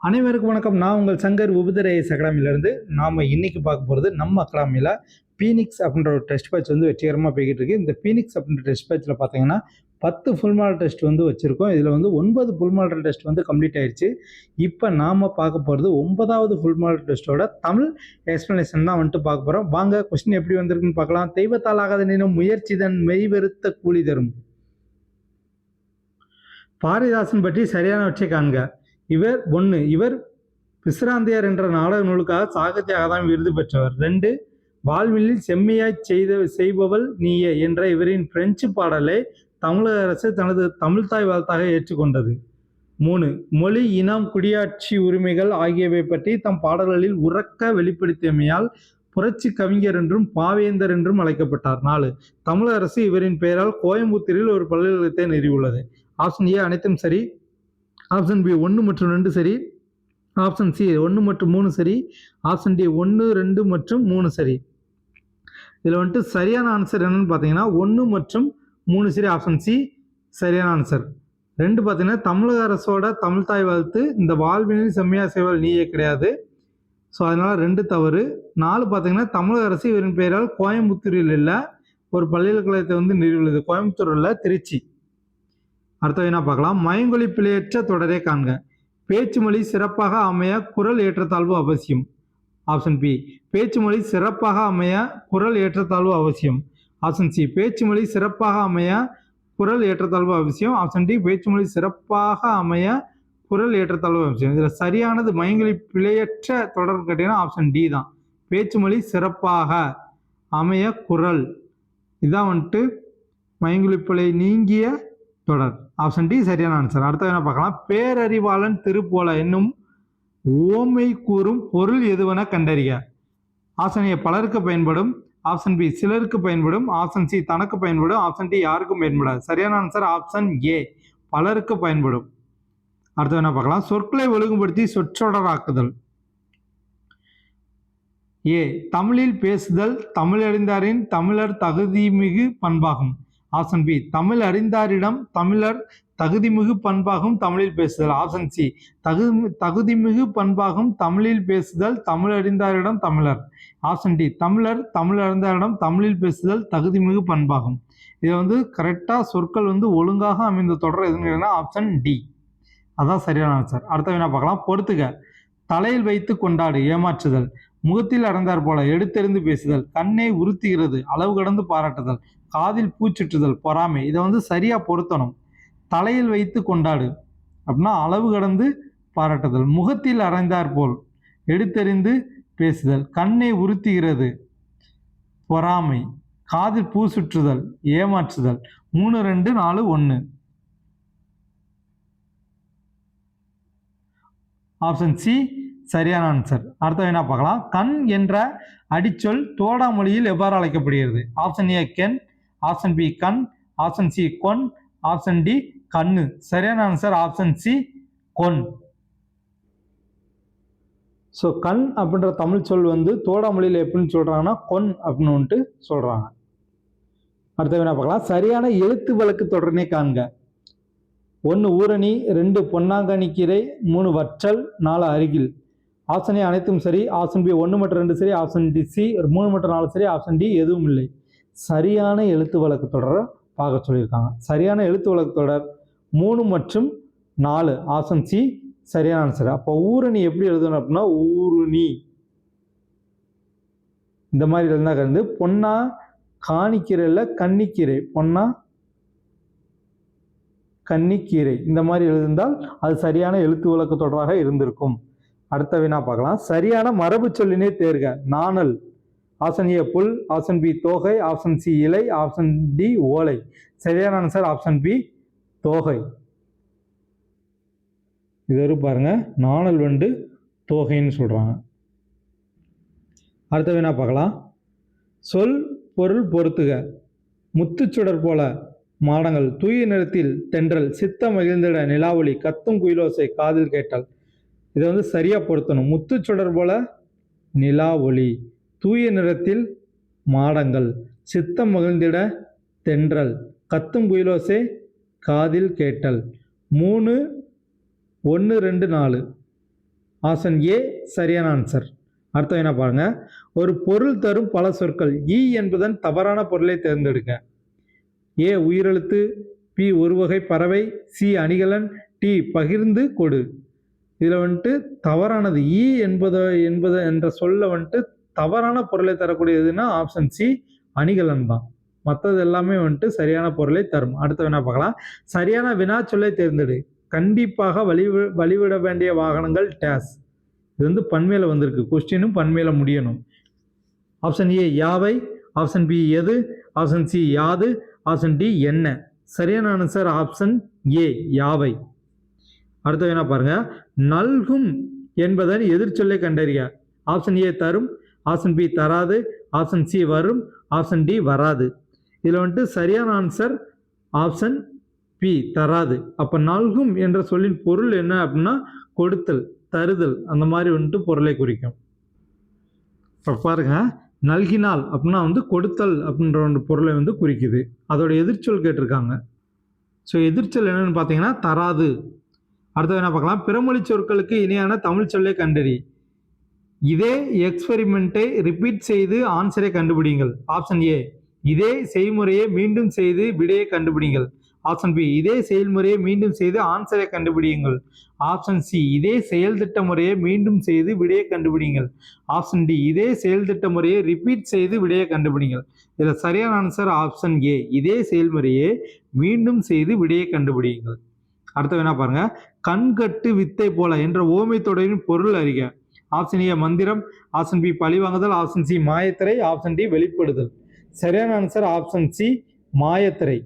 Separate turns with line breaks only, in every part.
அனைவருக்கும் வணக்கம். நான் உங்கள் சங்கர் உபுதரேஸ் அகாடமியிலேருந்து. நாம் இன்னைக்கு பார்க்க போகிறது நம்ம அகாடமியில் பீனிக்ஸ் அப்படின்ற ஒரு டெஸ்ட் பேட்ச் வந்து வெற்றிகரமாக போய்கிட்டு இருக்கு. இந்த பீனிக்ஸ் அப்படின்ற டெஸ்ட் பேட்சில் பார்த்தீங்கன்னா 10 ஃபுல் மாடல் டெஸ்ட் வந்து வச்சுருக்கோம். இதில் வந்து 9 ஃபுல் மாடல் டெஸ்ட் வந்து கம்ப்ளீட் ஆயிடுச்சு. இப்போ நாம் பார்க்க போகிறது 9வது ஃபுல் மாடல் டெஸ்ட்டோட தமிழ் எக்ஸ்ப்ளனேஷன் தான் வந்துட்டு பார்க்க போகிறோம். வாங்க கொஸ்டின் எப்படி வந்திருக்குன்னு பார்க்கலாம். தெய்வத்தால் ஆகாத நினைவும் முயற்சி தன் மெய்வெறுத்த கூலி தரும். பாரதிதாசன் பற்றி சரியானவற்றை காண்க. இவர் பிசிராந்தையார் என்ற நாடக நூலுக்காக சாகித்ய அகாதமி விருது பெற்றவர். 2 வாழ்விலில் செம்மையாய் செய்பவள் நீயே என்ற இவரின் பிரெஞ்சு பாடலை தமிழக அரசு தனது தமிழ்தாய் வாழ்த்தாக ஏற்றுக்கொண்டது. 3 மொழி இனம் குடியாட்சி உரிமைகள் ஆகியவை பற்றி தம் பாடல்களில் உறக்க வெளிப்படுத்தியமையால் புரட்சி கவிஞர் என்றும் பாவேந்தர் என்றும் அழைக்கப்பட்டார். 4 தமிழக அரசு இவரின் பெயரால் கோயம்புத்தூரில் ஒரு பல்கலைக்கழகத்தை நிறுவியுள்ளது. ஆப்ஷன் ஏ அனைத்தும் சரி, ஆப்ஷன் பி 1 மற்றும் 2 சரி, ஆப்ஷன் சி 1 மற்றும் 3 சரி, ஆப்ஷன் டி 1, 2 மற்றும் 3 சரி. இதில் வந்துட்டு சரியான ஆன்சர் என்னன்னு பார்த்தீங்கன்னா 1 மற்றும் 3 சரி, ஆப்ஷன் சி சரியான ஆன்சர். 2 பார்த்தீங்கன்னா தமிழக அரசோட தமிழ்தாய் வாழ்த்து இந்த வாழ்வினில் செம்மையா செய்வல் நீயே கிடையாது. ஸோ அதனால 2 தவறு. 4 பார்த்தீங்கன்னா தமிழக அரசு இவரின் பெயரால் கோயம்புத்தூரில் இல்லை ஒரு பல்கலைக்கழகத்தை வந்து நிறுவியுள்ளது. கோயம்புத்தூர் இல்லை, திருச்சி. அடுத்த வினா பார்க்கலாம். மயங்கொலி பிழையற்ற தொடரை காண்க. பேச்சு மொழி சிறப்பாக அமைய குரல் ஏற்றத்தாழ்வு அவசியம். ஆப்ஷன் பி பேச்சு மொழி சிறப்பாக அமைய குரல் ஏற்றத்தாழ்வு அவசியம். ஆப்ஷன் சி பேச்சு மொழி சிறப்பாக அமைய குரல் ஏற்றத்தாழ்வு அவசியம். ஆப்ஷன் டி பேச்சு மொழி சிறப்பாக அமைய குரல் ஏற்றத்தாழ்வு அவசியம். இதில் சரியானது மயங்கொலி பிழையற்ற தொடர் கேட்டீங்கன்னா ஆப்ஷன் டி தான். பேச்சு மொழி சிறப்பாக அமைய குரல், இதான் வந்துட்டு மயங்கொலி பிழை நீங்கிய தொடர். ஆப்ஷன் டி சரியான ஆன்சர். அடுத்த என்ன பார்க்கலாம். பேரறிவாளன் திருப்போல என்னும் ஓமை கூறும் பொருள் எதுவென கண்டறிய. ஆப்ஷன் ஏ பலருக்கு பயன்படும், ஆப்ஷன் பி சிலருக்கு பயன்படும், ஆப்ஷன் சி தனக்கு பயன்படும், ஆப்ஷன் டி யாருக்கும் பயன்படாது. சரியான ஆன்சர் ஆப்ஷன் ஏ பலருக்கு பயன்படும். அடுத்த என்ன பார்க்கலாம். சொற்களை ஒழுங்குபடுத்தி சொற்றொடராக்குதல். ஏ தமிழில் பேசுதல் தமிழறிந்தாரின் தமிழர் தகுதிமிகு பண்பாகும். ஆப்ஷன் பி தமிழ் அறிந்தாரிடம் தமிழர் தகுதிமிகு பண்பாகும் தமிழில் பேசுதல். ஆப்ஷன் சி தகுதிமிகு பண்பாகும் தமிழில் பேசுதல் தமிழறிந்தாரிடம் தமிழர். ஆப்ஷன் டி தமிழர் தமிழறிந்தாரிடம் தமிழில் பேசுதல் தகுதிமிகு பண்பாகும். இதை வந்து கரெக்டாக சொற்கள் வந்து ஒழுங்காக அமைந்த தொடர் எதுன்னு ஆப்ஷன் டி, அதான் சரியான ஆன்சர். அடுத்த வினா பார்க்கலாம். பொறுத்துக. தலையில் வைத்து கொண்டாடு ஏமாற்றுதல், முகத்தில் அடைந்தார் போல எடுத்தெறிந்து பேசுதல், கண்ணை உறுத்துகிறது அளவு கடந்து பாராட்டுதல், காதில் பூச்சுற்றுதல் பொறாமை. இதை வந்து சரியா பொருத்தணும். தலையில் வைத்து கொண்டாடு அப்படின்னா அளவு கடந்து பாராட்டுதல், முகத்தில் அடைந்தார் போல் எடுத்தெறிந்து பேசுதல், கண்ணை உறுத்துகிறது பொறாமை, காதில் பூ சுற்றுதல் ஏமாற்றுதல். 3, 2, 4, 1. ஆப்ஷன் சி சரியான ஆன்சர். அடுத்த வினா பார்க்கலாம். கண் என்ற அடிச்சொல் தோடா மொழியில் எவ்வாறு அழைக்கப்படுகிறது. ஆப்ஷன் ஏ கென், ஆப்ஷன் பி கண், ஆப்ஷன் சி கொன், ஆப்ஷன் டி கண்ணு. சரியான ஆன்சர் ஆப்ஷன் சி கொன். ஸோ கண் அப்படின்ற தமிழ் சொல் வந்து தோடா மொழியில் எப்படின்னு சொல்றாங்கன்னா கொன் அப்படின்னு வந்துட்டு சொல்றாங்க. அடுத்த வினா பார்க்கலாம். சரியான எழுத்து வழக்கு தொடர்னே காண்க. 1 ஊரணி, 2 பொன்னாங்கண்ணிக்கீரை, 3 வற்றல், 4 அருகில். ஆப்ஷன் ஏ அனைத்தும் சரி, ஆப்ஷன் பி 1 மற்றும் 2 சரி, ஆப்ஷன் டி சி 3 மற்றும் 4 சரி, ஆப்ஷன் டி எதுவும் இல்லை. சரியான எழுத்து வழக்கு தொடரை பார்க்க சொல்லியிருக்காங்க. சரியான எழுத்து வழக்கு தொடர் 3 மற்றும் 4, ஆப்ஷன் சி சரியான ஆன்சர். அப்போ ஊரணி எப்படி எழுதணும் அப்படின்னா ஊருணி இந்த மாதிரி எழுந்தா கண்டு பொன்னா காணிக்கீரை இல்லை கன்னிக்கீரை, பொன்னா கன்னிக்கீரை இந்த மாதிரி எழுதியிருந்தால் அது சரியான எழுத்து வழக்கு தொடராக இருந்திருக்கும். அடுத்த வினா பார்க்கலாம். சரியான மரபு சொல்லினை தேர்க. நாணல். ஆப்ஷன் ஏ புல், ஆப்ஷன் பி தோகை, ஆப்ஷன் சி இலை, ஆப்ஷன் டி ஓலை. சரியான ஆன்சர் ஆப்ஷன் பி தோகை. இது பாருங்க, நாணல் வந்து தோகைன்னு சொல்றாங்க. அடுத்த வினா பார்க்கலாம். சொல் பொருள் பொறுத்துக. முத்துச்சுடர் போல மாடங்கள், தூய நிறத்தில் தென்றல், சித்த மகிழ்ந்திட நிலாவொளி, கத்தும் குயிலோசை காதில் கேட்டால். இதை வந்து சரியா பொருத்தணும். முத்துச்சுடர் போல நிலாவொளி, தூய நிறத்தில் மாடங்கள், சித்தம் மகிழ்ந்திட தென்றல், கத்தும் குயிலோசை காதில் கேட்டல். 3, 1, 2, 4. ஆப்ஷன் ஏ சரியான ஆன்சர். அடுத்த என்ன பாருங்க, ஒரு பொருள் தரும் பல சொற்கள். இ என்பதன் தவறான பொருளை தேர்ந்தெடுக்க. ஏ உயிரெழுத்து, பி ஒரு வகை பறவை, சி அணிகலன், டி பகிர்ந்து கொடு. இதில் வந்துட்டு தவறானது இ என்பது என்ற சொல்ல வந்துட்டு தவறான பொருளை தரக்கூடியதுன்னா ஆப்ஷன் சி அணிகலன் தான். மற்றது எல்லாமே வந்துட்டு சரியான பொருளை தரும். அடுத்த வினா பார்க்கலாம். சரியான வினா சொல்லை தேர்ந்தெடு. கண்டிப்பாக வழிவிட வேண்டிய வாகனங்கள் டேஸ். இது வந்து பன்மையில வந்திருக்கு. கொஸ்டினும் பன்மையில முடியணும். ஆப்ஷன் ஏ யாவை, ஆப்ஷன் பி எது, ஆப்ஷன் சி யாது, ஆப்ஷன் டி என்ன. சரியான ஆன்சர் ஆப்ஷன் ஏ யாவை. அடுத்த என்ன பாருங்க, நல்கும் என்பதன் எதிர்ச்சொல்லை கண்டறிய. ஆப்ஷன் ஏ தரும், ஆப்ஷன் பி தராது, ஆப்ஷன் சி வரும், ஆப்ஷன் டி வராது. இதில் வந்துட்டு சரியான ஆன்சர் ஆப்ஷன் பி தராது. அப்போ நல்கும் என்ற சொல்லின் பொருள் என்ன அப்படின்னா கொடுத்தல், தருதல், அந்த மாதிரி வந்துட்டு பொருளை குறிக்கும். இப்போ பாருங்க, நல்கினால் அப்படின்னா வந்து கொடுத்தல் அப்படின்ற ஒரு பொருளை வந்து குறிக்குது. அதோட எதிர்ச்சொல் கேட்டிருக்காங்க. ஸோ எதிர்ச்சொல் என்னன்னு பார்த்தீங்கன்னா தராது. அடுத்தது என்ன பார்க்கலாம், பிறமொழி சொற்களுக்கு இணையான தமிழ் சொல்லை கண்டறி. இதே எக்ஸ்பெரிமெண்ட்டை ரிப்பீட் செய்து ஆன்சரை கண்டுபிடிங்கள். ஆப்ஷன் ஏ இதே செய்முறையை மீண்டும் செய்து விடையை கண்டுபிடிங்கள். ஆப்ஷன் பி இதே செயல்முறையை மீண்டும் செய்து ஆன்சரை கண்டுபிடியுங்கள். ஆப்ஷன் சி இதே செயல் திட்ட முறையை மீண்டும் செய்து விடையை கண்டுபிடிங்கள். ஆப்ஷன் டி இதே செயல் திட்ட முறையை ரிப்பீட் செய்து விடையை கண்டுபிடிங்கள். இதில் சரியான ஆன்சர் ஆப்ஷன் ஏ இதே செயல்முறையை மீண்டும் செய்து விடையை கண்டுபிடியுங்கள். அடுத்த என்ன பாருங்க, கண்கட்டு வித்தை போல என்ற ஓமை தொடரின் பொருள் அறிக. ஆப்ஷன் ஏ மந்திரம், ஆப்ஷன் பி பழிவாங்குதல், ஆப்ஷன் சி மாயத்திரை, ஆப்ஷன் டி வெளிப்படுதல். சரியான ஆன்சர் ஆப்ஷன் சி மாயத்திரை.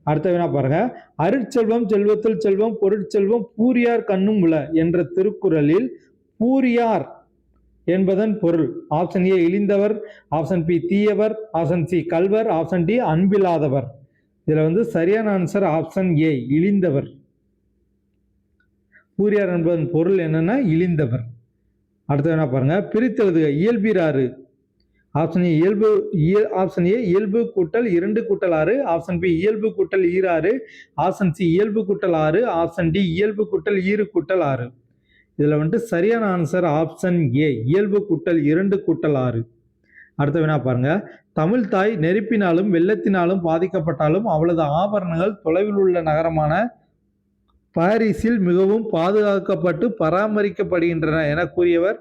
அடுத்த வினா பாருங்க, அருட்செல்வம் செல்வத்தில் செல்வம் பொருட்செல்வம் பூரியார் கண்ணும் உள என்ற திருக்குறளில் பூரியார் என்பதன் பொருள். ஆப்ஷன் ஏ இழிந்தவர், ஆப்ஷன் பி தீயவர், ஆப்ஷன் சி கல்வர், ஆப்ஷன் டி அன்பில்லாதவர். இதுல வந்து சரியான ஆன்சர் ஆப்ஷன் ஏ இழிந்தவர். பூரியார் என்பதன் பொருள் என்னன்னா இழிந்தவர். அடுத்து என்ன பாருங்க, பிரித்தெழுதுக. இயல்பிறாறு. ஆப்ஷன் ஏ இயல்பு கூட்டல் 2 கூட்டல் 6, ஆப்ஷன் பி இயல்பு கூட்டல் ஈராறு, ஆப்ஷன் சி இயல்பு கூட்டல் 6, ஆப்ஷன் டி இயல்பு கூட்டல் ஈறு கூட்டல் 6. இதுல வந்துட்டு சரியான ஆன்சர் ஆப்ஷன் ஏ இயல்பு கூட்டல் 2 கூட்டல் 6. அடுத்த வினா பாருங்க, தமிழ் தாய் நெருப்பினாலும் வெள்ளத்தினாலும் பாதிக்கப்பட்டாலும் அவளது ஆபரணங்கள் தொலைவில் உள்ள நகரமான பாரிஸில் மிகவும் பாதுகாக்கப்பட்டு பராமரிக்கப்படுகின்றன என கூறியவர்.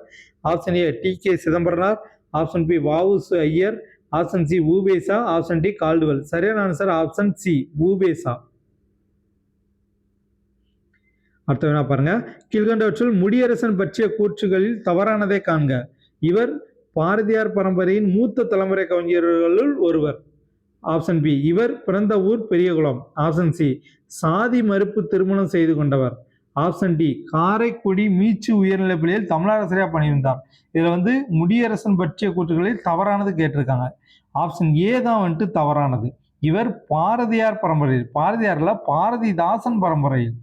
Option A TK. Chidambaranar, option B VOC. Iyer, option C Uvesa, option D Caldwell. சரியான ஆன்சர் ஆப்ஷன் சி ஊவேசா. அடுத்த வினா பாருங்க, கீழ்கண்டவற்றுள் முடியரசன் பற்றிய கூற்றுகளில் தவறானதை காண்க. இவர் பாரதியார் பரம்பரையின் மூத்த தலைமுறை கவிஞர்களுள் ஒருவர். ஆப்ஷன் பி இவர் பிறந்த ஊர் பெரியகுளம். ஆப்ஷன் சி சாதி மறுப்பு திருமணம் செய்து கொண்டவர். ஆப்ஷன் டி காரைக்குடி மீச்சு உயர்நிலைப்பள்ளியில் தமிழாசிரியர் பணியிருந்தார். இதுல வந்து முடியரசன் பற்றிய கூற்றுகளில் தவறானது கேட்டிருக்காங்க. ஆப்ஷன் ஏ தான் வந்துட்டு தவறானது. இவர் பாரதியார் பரம்பரையில், பாரதியார்ல பாரதிதாசன் பரம்பரையில்,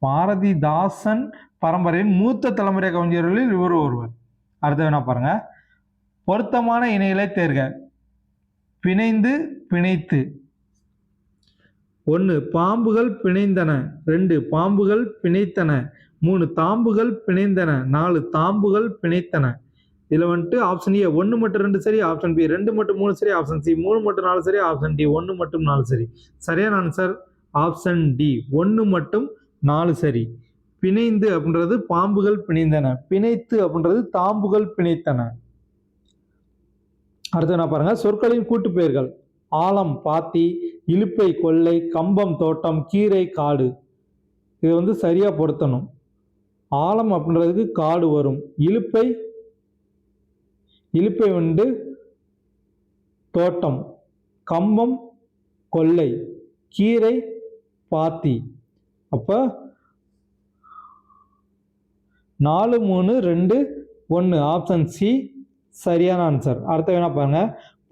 பாரதிதாசன் பரம்பரையின் மூத்த தலைமுறை கவிஞர்களில் இவர் ஒருவர். அடுத்த என்ன பாருங்க, பொருத்தமான இணைகளை தேர்க. பிணைந்து பிணைத்து. 1 பாம்புகள் பிணைந்தன, 2 பாம்புகள் பிணைத்தன, 3 தாம்புகள் பிணைந்தன, 4 தாம்புகள் பிணைத்தன. இதுல வந்துட்டு ஆப்ஷன் ஏ 1 மற்றும் 2 சரி, ஆப்ஷன் பி 2 மற்றும் 3 சரி, ஆப்ஷன் சி 3 மற்றும் 4 சரி, ஆப்ஷன் டி 1 மற்றும் 4 சரி. சரியான ஆன்சர் ஆப்ஷன் டி 1 மற்றும் 4 சரி. பிணைந்து அப்படின்றது பாம்புகள் பிணைந்தன, பிணைத்து அப்படின்றது தாம்புகள் பிணைத்தன. அடுத்து என்ன பாருங்க, சொற்களின் கூட்டு பெயர்கள். ஆலம் பாத்தி, இலுப்பை கொல்லை, கம்பம் தோட்டம், கீரை காடு. இது வந்து சரியா பொருத்தணும். ஆலம் அப்படின்றதுக்கு காடு வரும், இலுப்பை வந்து தோட்டம், கம்பம் கொல்லை, கீரை பாத்தி. அப்ப 4 3 2 1 ஆப்ஷன் சி சரியான ஆன்சர். அடுத்த வேணா பாருங்க,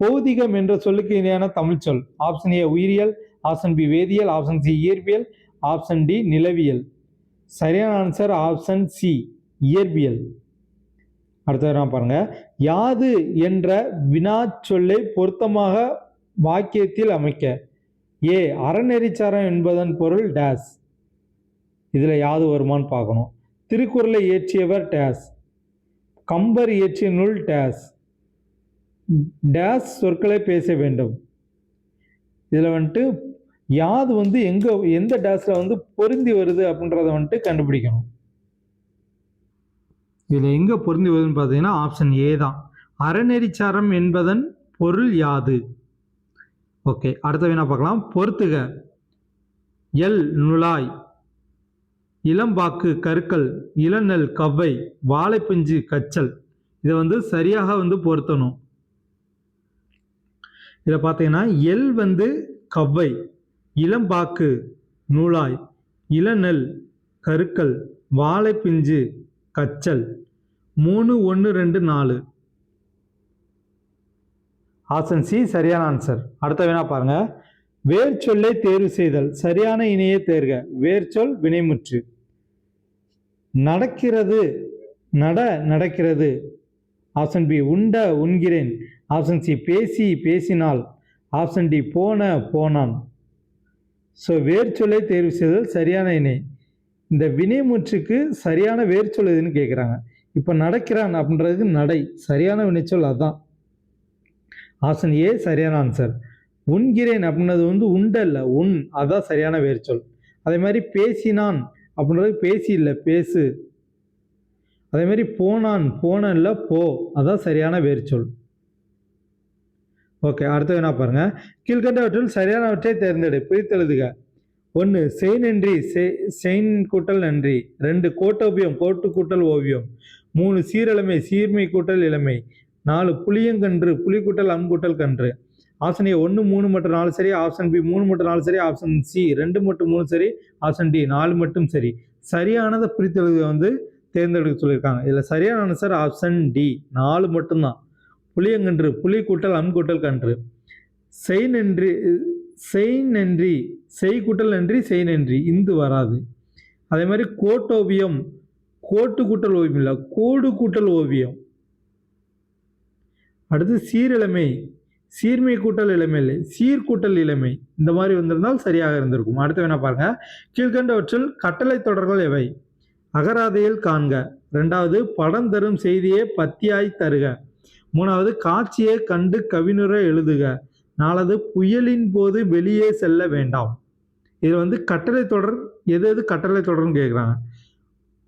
பௌதிகம் என்ற சொல்லுக்கு இணையான தமிழ் சொல். ஆப்ஷன் ஏ உயிரியல், ஆப்ஷன் பி வேதியியல், ஆப்ஷன் சி இயற்பியல், ஆப்ஷன் டி நிலவியல். சரியான ஆன்சர் ஆப்ஷன் சி இயற்பியல். அடுத்த வேணா பாருங்க, யாது என்ற வினா சொல்லை பொருத்தமாக வாக்கியத்தில் அமைக்க. ஏ அறநெறிச்சாரம் என்பதன் பொருள் டேஸ். இதில் யாது வருமானு பார்க்கணும். திருக்குறளை இயற்றியவர் டேஸ், கம்பர் இயற்றிய நூல் டேஸ், டேஸ் சொற்களை பேச வேண்டும். இதில் வந்துட்டு யாது எந்த டேஸில் பொருந்தி வருது அப்படின்றத கண்டுபிடிக்கணும். இதில் எங்கே பொருந்தி வருதுன்னு பார்த்தீங்கன்னா ஆப்ஷன் ஏ தான். அறநெறிச்சாரம் என்பதன் பொருள் யாது? ஓகே, அடுத்த வினா பார்க்கலாம். பொறுத்துக. எல் நுழாய், இளம்பாக்கு கற்கள், இளநெல் கவ்வை, வாழைப்பிஞ்சு கச்சல். இதை சரியாக பொருத்தணும். இதில் பார்த்தீங்கன்னா எல் கவ்வை, இளம்பாக்கு நூலாய், இளநெல் கருக்கள், வாழைப்பிஞ்சு கச்சல். 3, 1, 2, 4. ஆப்ஷன் சி சரியான ஆன்சர். அடுத்த வினா பாருங்க. வேர் சொல்லை தேர்வு செய்தல், சரியான இணையை தேர்க. வேர்ச்சொல் வினைமுற்று. நடக்கிறது, நடக்கிறது. ஆப்ஷன் பி உண்ட உண்கிறேன். ஆப்ஷன் சி பேசி பேசினால். ஆப்ஷன் டி போனான். ஸோ வேர்ச்சொல்லை தேர்வு செய்தல் சரியான இணை. இந்த வினைமுற்றுக்கு சரியான வேர்ச்சொல் எதுன்னு கேட்குறாங்க. இப்போ நடக்கிறான் அப்படின்றதுக்கு நடை, சரியான வினைச்சொல் அதுதான். ஆப்ஷன் ஏ சரியான ஆன்சர். உண்கிறேன் அப்படின்றது உண்டல்ல, அதுதான் சரியான வேர்ச்சொல். அதே மாதிரி பேசினான் அப்படின்றது பேசி இல்லை, பேசு. அதே மாதிரி போனான் இல்லை, போ. அதான் சரியான வேர்ச்சொல். ஓகே, அடுத்த என்ன பாருங்க. கீழ்கண்டவற்றில் சரியானவற்றை தேர்ந்தெடு, பிரித்தெழுதுக. 1 செய் நன்றி, செயின் கூட்டல் நன்றி. 2 கோட்டோவியம், கோட்டு கூட்டல் ஓவியம். 3 சீரழமை, சீர்மை கூட்டல் இளமை. 4 புளியங்கன்று, புலி கூட்டல் கூட்டல் கன்று. ஆப்ஷன் ஏ 1, 3 மற்றும் 4 சரி. ஆப்ஷன் பி 3 மற்றும் 4 சரி. ஆப்ஷன் சி 2 மற்றும் 3 சரி. ஆப்ஷன் டி 4 மட்டும் சரி. சரியானதை பிரித்தெழுதுக தேர்ந்தெடுக்க சொல்லியிருக்காங்க. இதில் சரியான ஆன்சர் ஆப்ஷன் டி 4 மட்டும்தான். புளியங்கன்று, புலி கூட்டல் கூட்டல் கன்று. செய் நன்றி, செய் நன்றி, செய் கூட்டல் நன்றி, செய் நன்றி. இந்து வராது. அதே மாதிரி கோட்டோவியம், கோட்டு கூட்டல் ஓவியம் இல்லை, கோடு கூட்டல் ஓவியம். அடுத்து சீரிழமை, சீர்மை கூட்டல் இளமை இல்லை, சீர்கூட்டல் இளமை. இந்த மாதிரி வந்திருந்தால் சரியாக இருந்திருக்கும். அடுத்து வேணா பாருங்க. கீழ்கண்டவற்றில் கட்டளை தொடர்கள் எவை? அகராதையில் காண்க. 2வது படம் தரும் செய்தியை பத்தியாய் தருக. 3வது காட்சியை கண்டு கவினுரை எழுதுக. 4வது புயலின் போது வெளியே செல்ல வேண்டாம். இது கட்டளை தொடர் எது கட்டளை தொடர்னு கேட்குறாங்க.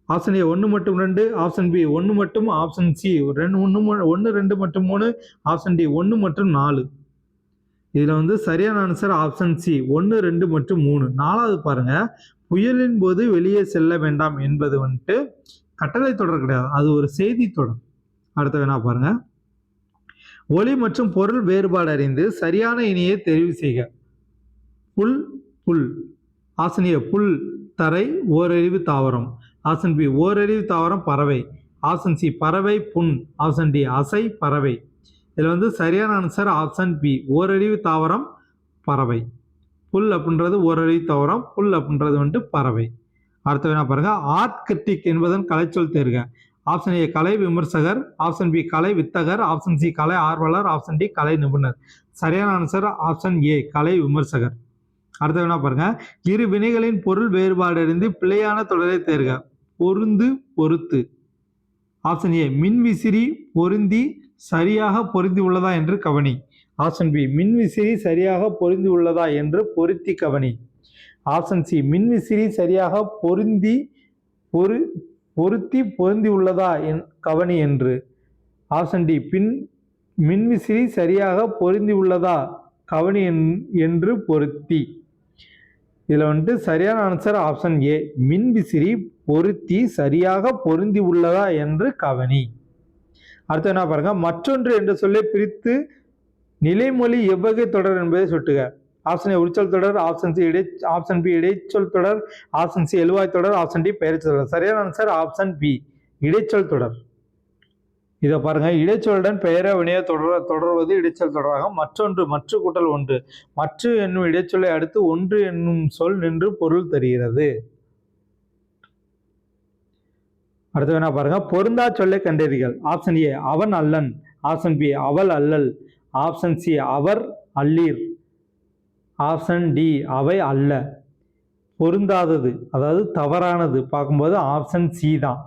ஆப்ஷன் ஏ 1 மற்றும் 2, ஆப்ஷன் பி 1 மட்டும், ஆப்ஷன் சி 1, 2 மற்றும் 3, ஆப்ஷன் டி 1 மற்றும் 4. இதில் சரியான ஆன்சர் ஆப்ஷன் சி 1, 2 மற்றும் 3. 4வது பாருங்க. புயலின் போது வெளியே செல்ல வேண்டாம் என்பது கட்டளை தொடர் கிடையாது, அது ஒரு செய்தி தொடர். அடுத்த வேணா பாருங்க. ஒலி மற்றும் பொருள் வேறுபாடு அறிந்து சரியான இணையை தெரிவு செய்க. புல், புல். ஆப்ஷன் ஏ புல் தரை ஓரறிவு தாவரம். ஆப்ஷன் பி ஓரறிவு தாவரம் பறவை. ஆப்ஷன் சி பறவை புண். ஆப்ஷன் டி அசை பறவை. இதில் சரியான ஆன்சர் ஆப்ஷன் பி ஓரறிவு தாவரம் பறவை. புல் அப்படின்றது ஓரறிவு தாவரம், புல் அப்படின்றது பறவை. அடுத்த வேணா பாருங்க. ஆர்ட் கிரிட்டிக் என்பதன் கலைச்சொல் தேர்க. ஆப்ஷன் ஏ கலை விமர்சகர். ஆப்ஷன் பி கலை வித்தகர். ஆப்ஷன் சி கலை ஆர்வலர். ஆப்ஷன் டி கலை நிபுணர். சரியான ஆன்சர் ஆப்ஷன் ஏ கலை விமர்சகர். அடுத்த வேணா பாருங்க. இரு வினைகளின் பொருள் வேறுபாடு அறிந்து பிழையான தொடரை தேர்க. பொருந்து, பொறுத்து. ஆப்ஷன் ஏ மின்விசிறி பொருந்தி சரியாக பொருந்தி உள்ளதா என்று கவனி. ஆப்ஷன் பி மின்விசிறி சரியாக பொருந்தி உள்ளதா என்று பொருத்தி கவனி. ஆப்ஷன் சி மின்விசிறி சரியாக பொருத்தி பொருந்தி உள்ளதா கவனி என்று. ஆப்ஷன் டி மின்விசிறி சரியாக பொருந்தி உள்ளதா கவனி என்று பொருத்தி. இதில் சரியான ஆன்சர் ஆப்ஷன் ஏ மின்விசிறி பொருத்தி சரியாக பொருந்தி உள்ளதா என்று கவனி. அடுத்து என்ன பாருங்க. மற்றொன்று என்று சொல்லி பிரித்து நிலைமொழி எவ்வகை தொடர் என்பதை சுட்டுக. ஆப்ஷன் ஏ உரிச்சொல் தொடர். ஆப்ஷன் பி இடைச்சொல் தொடர். ஆப்ஷன் சி எழுவாய் தொடர். ஆப்ஷன் டி பெயர்ச்சொல் தொடர். சரியான ஆன்சர் ஆப்ஷன் பி இடைச்சொல் தொடர். இதை பாருங்க. இடைச்சொல்லுடன் பெயர வினைய தொடர்வது இடைச்சொல் தொடராக. மற்றொன்று, மற்ற கூட்டல் ஒன்று. மற்ற என்னும் இடைச்சொல்லை அடுத்து ஒன்று என்னும் சொல் நின்று பொருள் தருகிறது. அடுத்து வேணா பாருங்க. பொருந்தா சொல்லை கண்டறிகள். ஆப்ஷன் ஏ அவன் அல்லன். ஆப்ஷன் பி அவள் அல்லல். ஆப்ஷன் சி அவர் அல்லீர். ஆப்ஷன் டி அவை அல்ல. பொருந்தாதது அதாவது தவறானது பார்க்கும்போது ஆப்ஷன் சி தான்.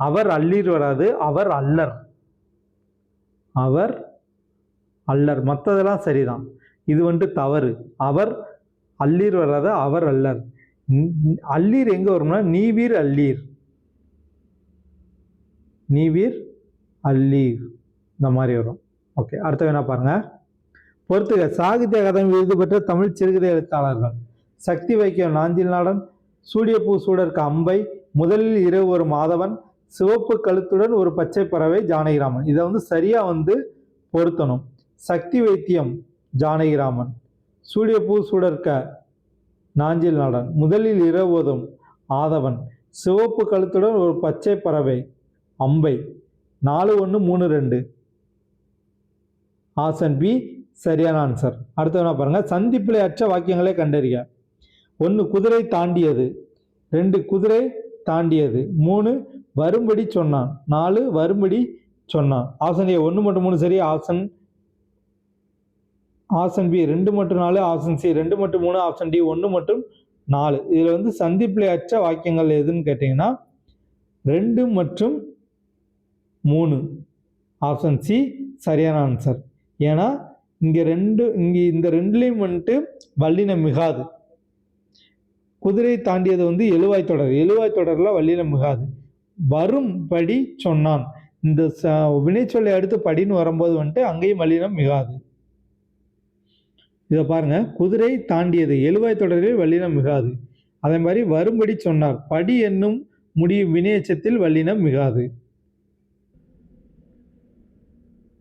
அவர் அல்லீர் வராது, அவர் அல்லர். அவர் அல்லர், மற்றதெல்லாம் சரிதான். இது வந்துட்டு தவறு. அவர் அல்லீர் வராது, அவர் அல்லர். அல்லீர் எங்க வரும்னா நீவீர் அல்லீர், நீவீர் அல்லீர் இந்த மாதிரி வரும். ஓகே, அடுத்த வேணா பாருங்க. பொறுத்துக. சாகித்ய அகாதமி விருது பெற்ற தமிழ் சிறுகதை எழுத்தாளர்கள். சக்தி வைக்கம் நாஞ்சில் நாடன், சூடியப்பூ சூடர்க்கு அம்பை, முதலில் இரவு ஒரு மாதவன், சிவப்பு கழுத்துடன் ஒரு பச்சை பறவை ஜானகிராமன். இதை சரியா பொருத்தணும். சக்தி வைத்தியம் ஜானகிராமன், சூடியப்பூ சூடர்க்க நாஞ்சில் நாடன், முதலில் இரவுவதும் ஆதவன், சிவப்பு கழுத்துடன் ஒரு பச்சை பறவை அம்பை. 4, 1, 3, 2 ஆப்ஷன் பி சரியான ஆன்சர். அடுத்த பாருங்க. சந்திப்பிலை அற்ற வாக்கியங்களை கண்டறிய. 1 குதிரை தாண்டியது, 2 குதிரை தாண்டியது, 3 வரும்படி சொன்னான், 4 வரும்படி சொன்னான். ஆப்ஷன் ஏ 1 மற்றும் 3 சரி. ஆப்ஷன் பி 2 மற்றும் 4, ஆப்ஷன் சி 2 மற்றும் 3, ஆப்ஷன் டி 1 மற்றும் 4. இதுல சந்திப்பிலை அற்ற வாக்கியங்கள் எதுன்னு கேட்டீங்கன்னா 2 மற்றும் 3, ஆப்ஷன் சி சரியான ஆன்சர். ஏன்னா இங்க இந்த ரெண்டுலையும் வல்லினம் மிகாது. குதிரை தாண்டியது எழுவாய் தொடர், எழுவாய் தொடர்ல வல்லினம் மிகாது. வரும்படி சொன்னான், இந்த வினைச்சொல்லை அடுத்து படின்னு வரும்போது அங்கேயும் வல்லினம் மிகாது. இதை பாருங்க. குதிரை தாண்டியது எழுவாய் தொடரில் வல்லினம் மிகாது. அதே மாதிரி வரும்படி சொன்னார், படி என்னும் முடியும் வினையச்சத்தில் வல்லினம் மிகாது.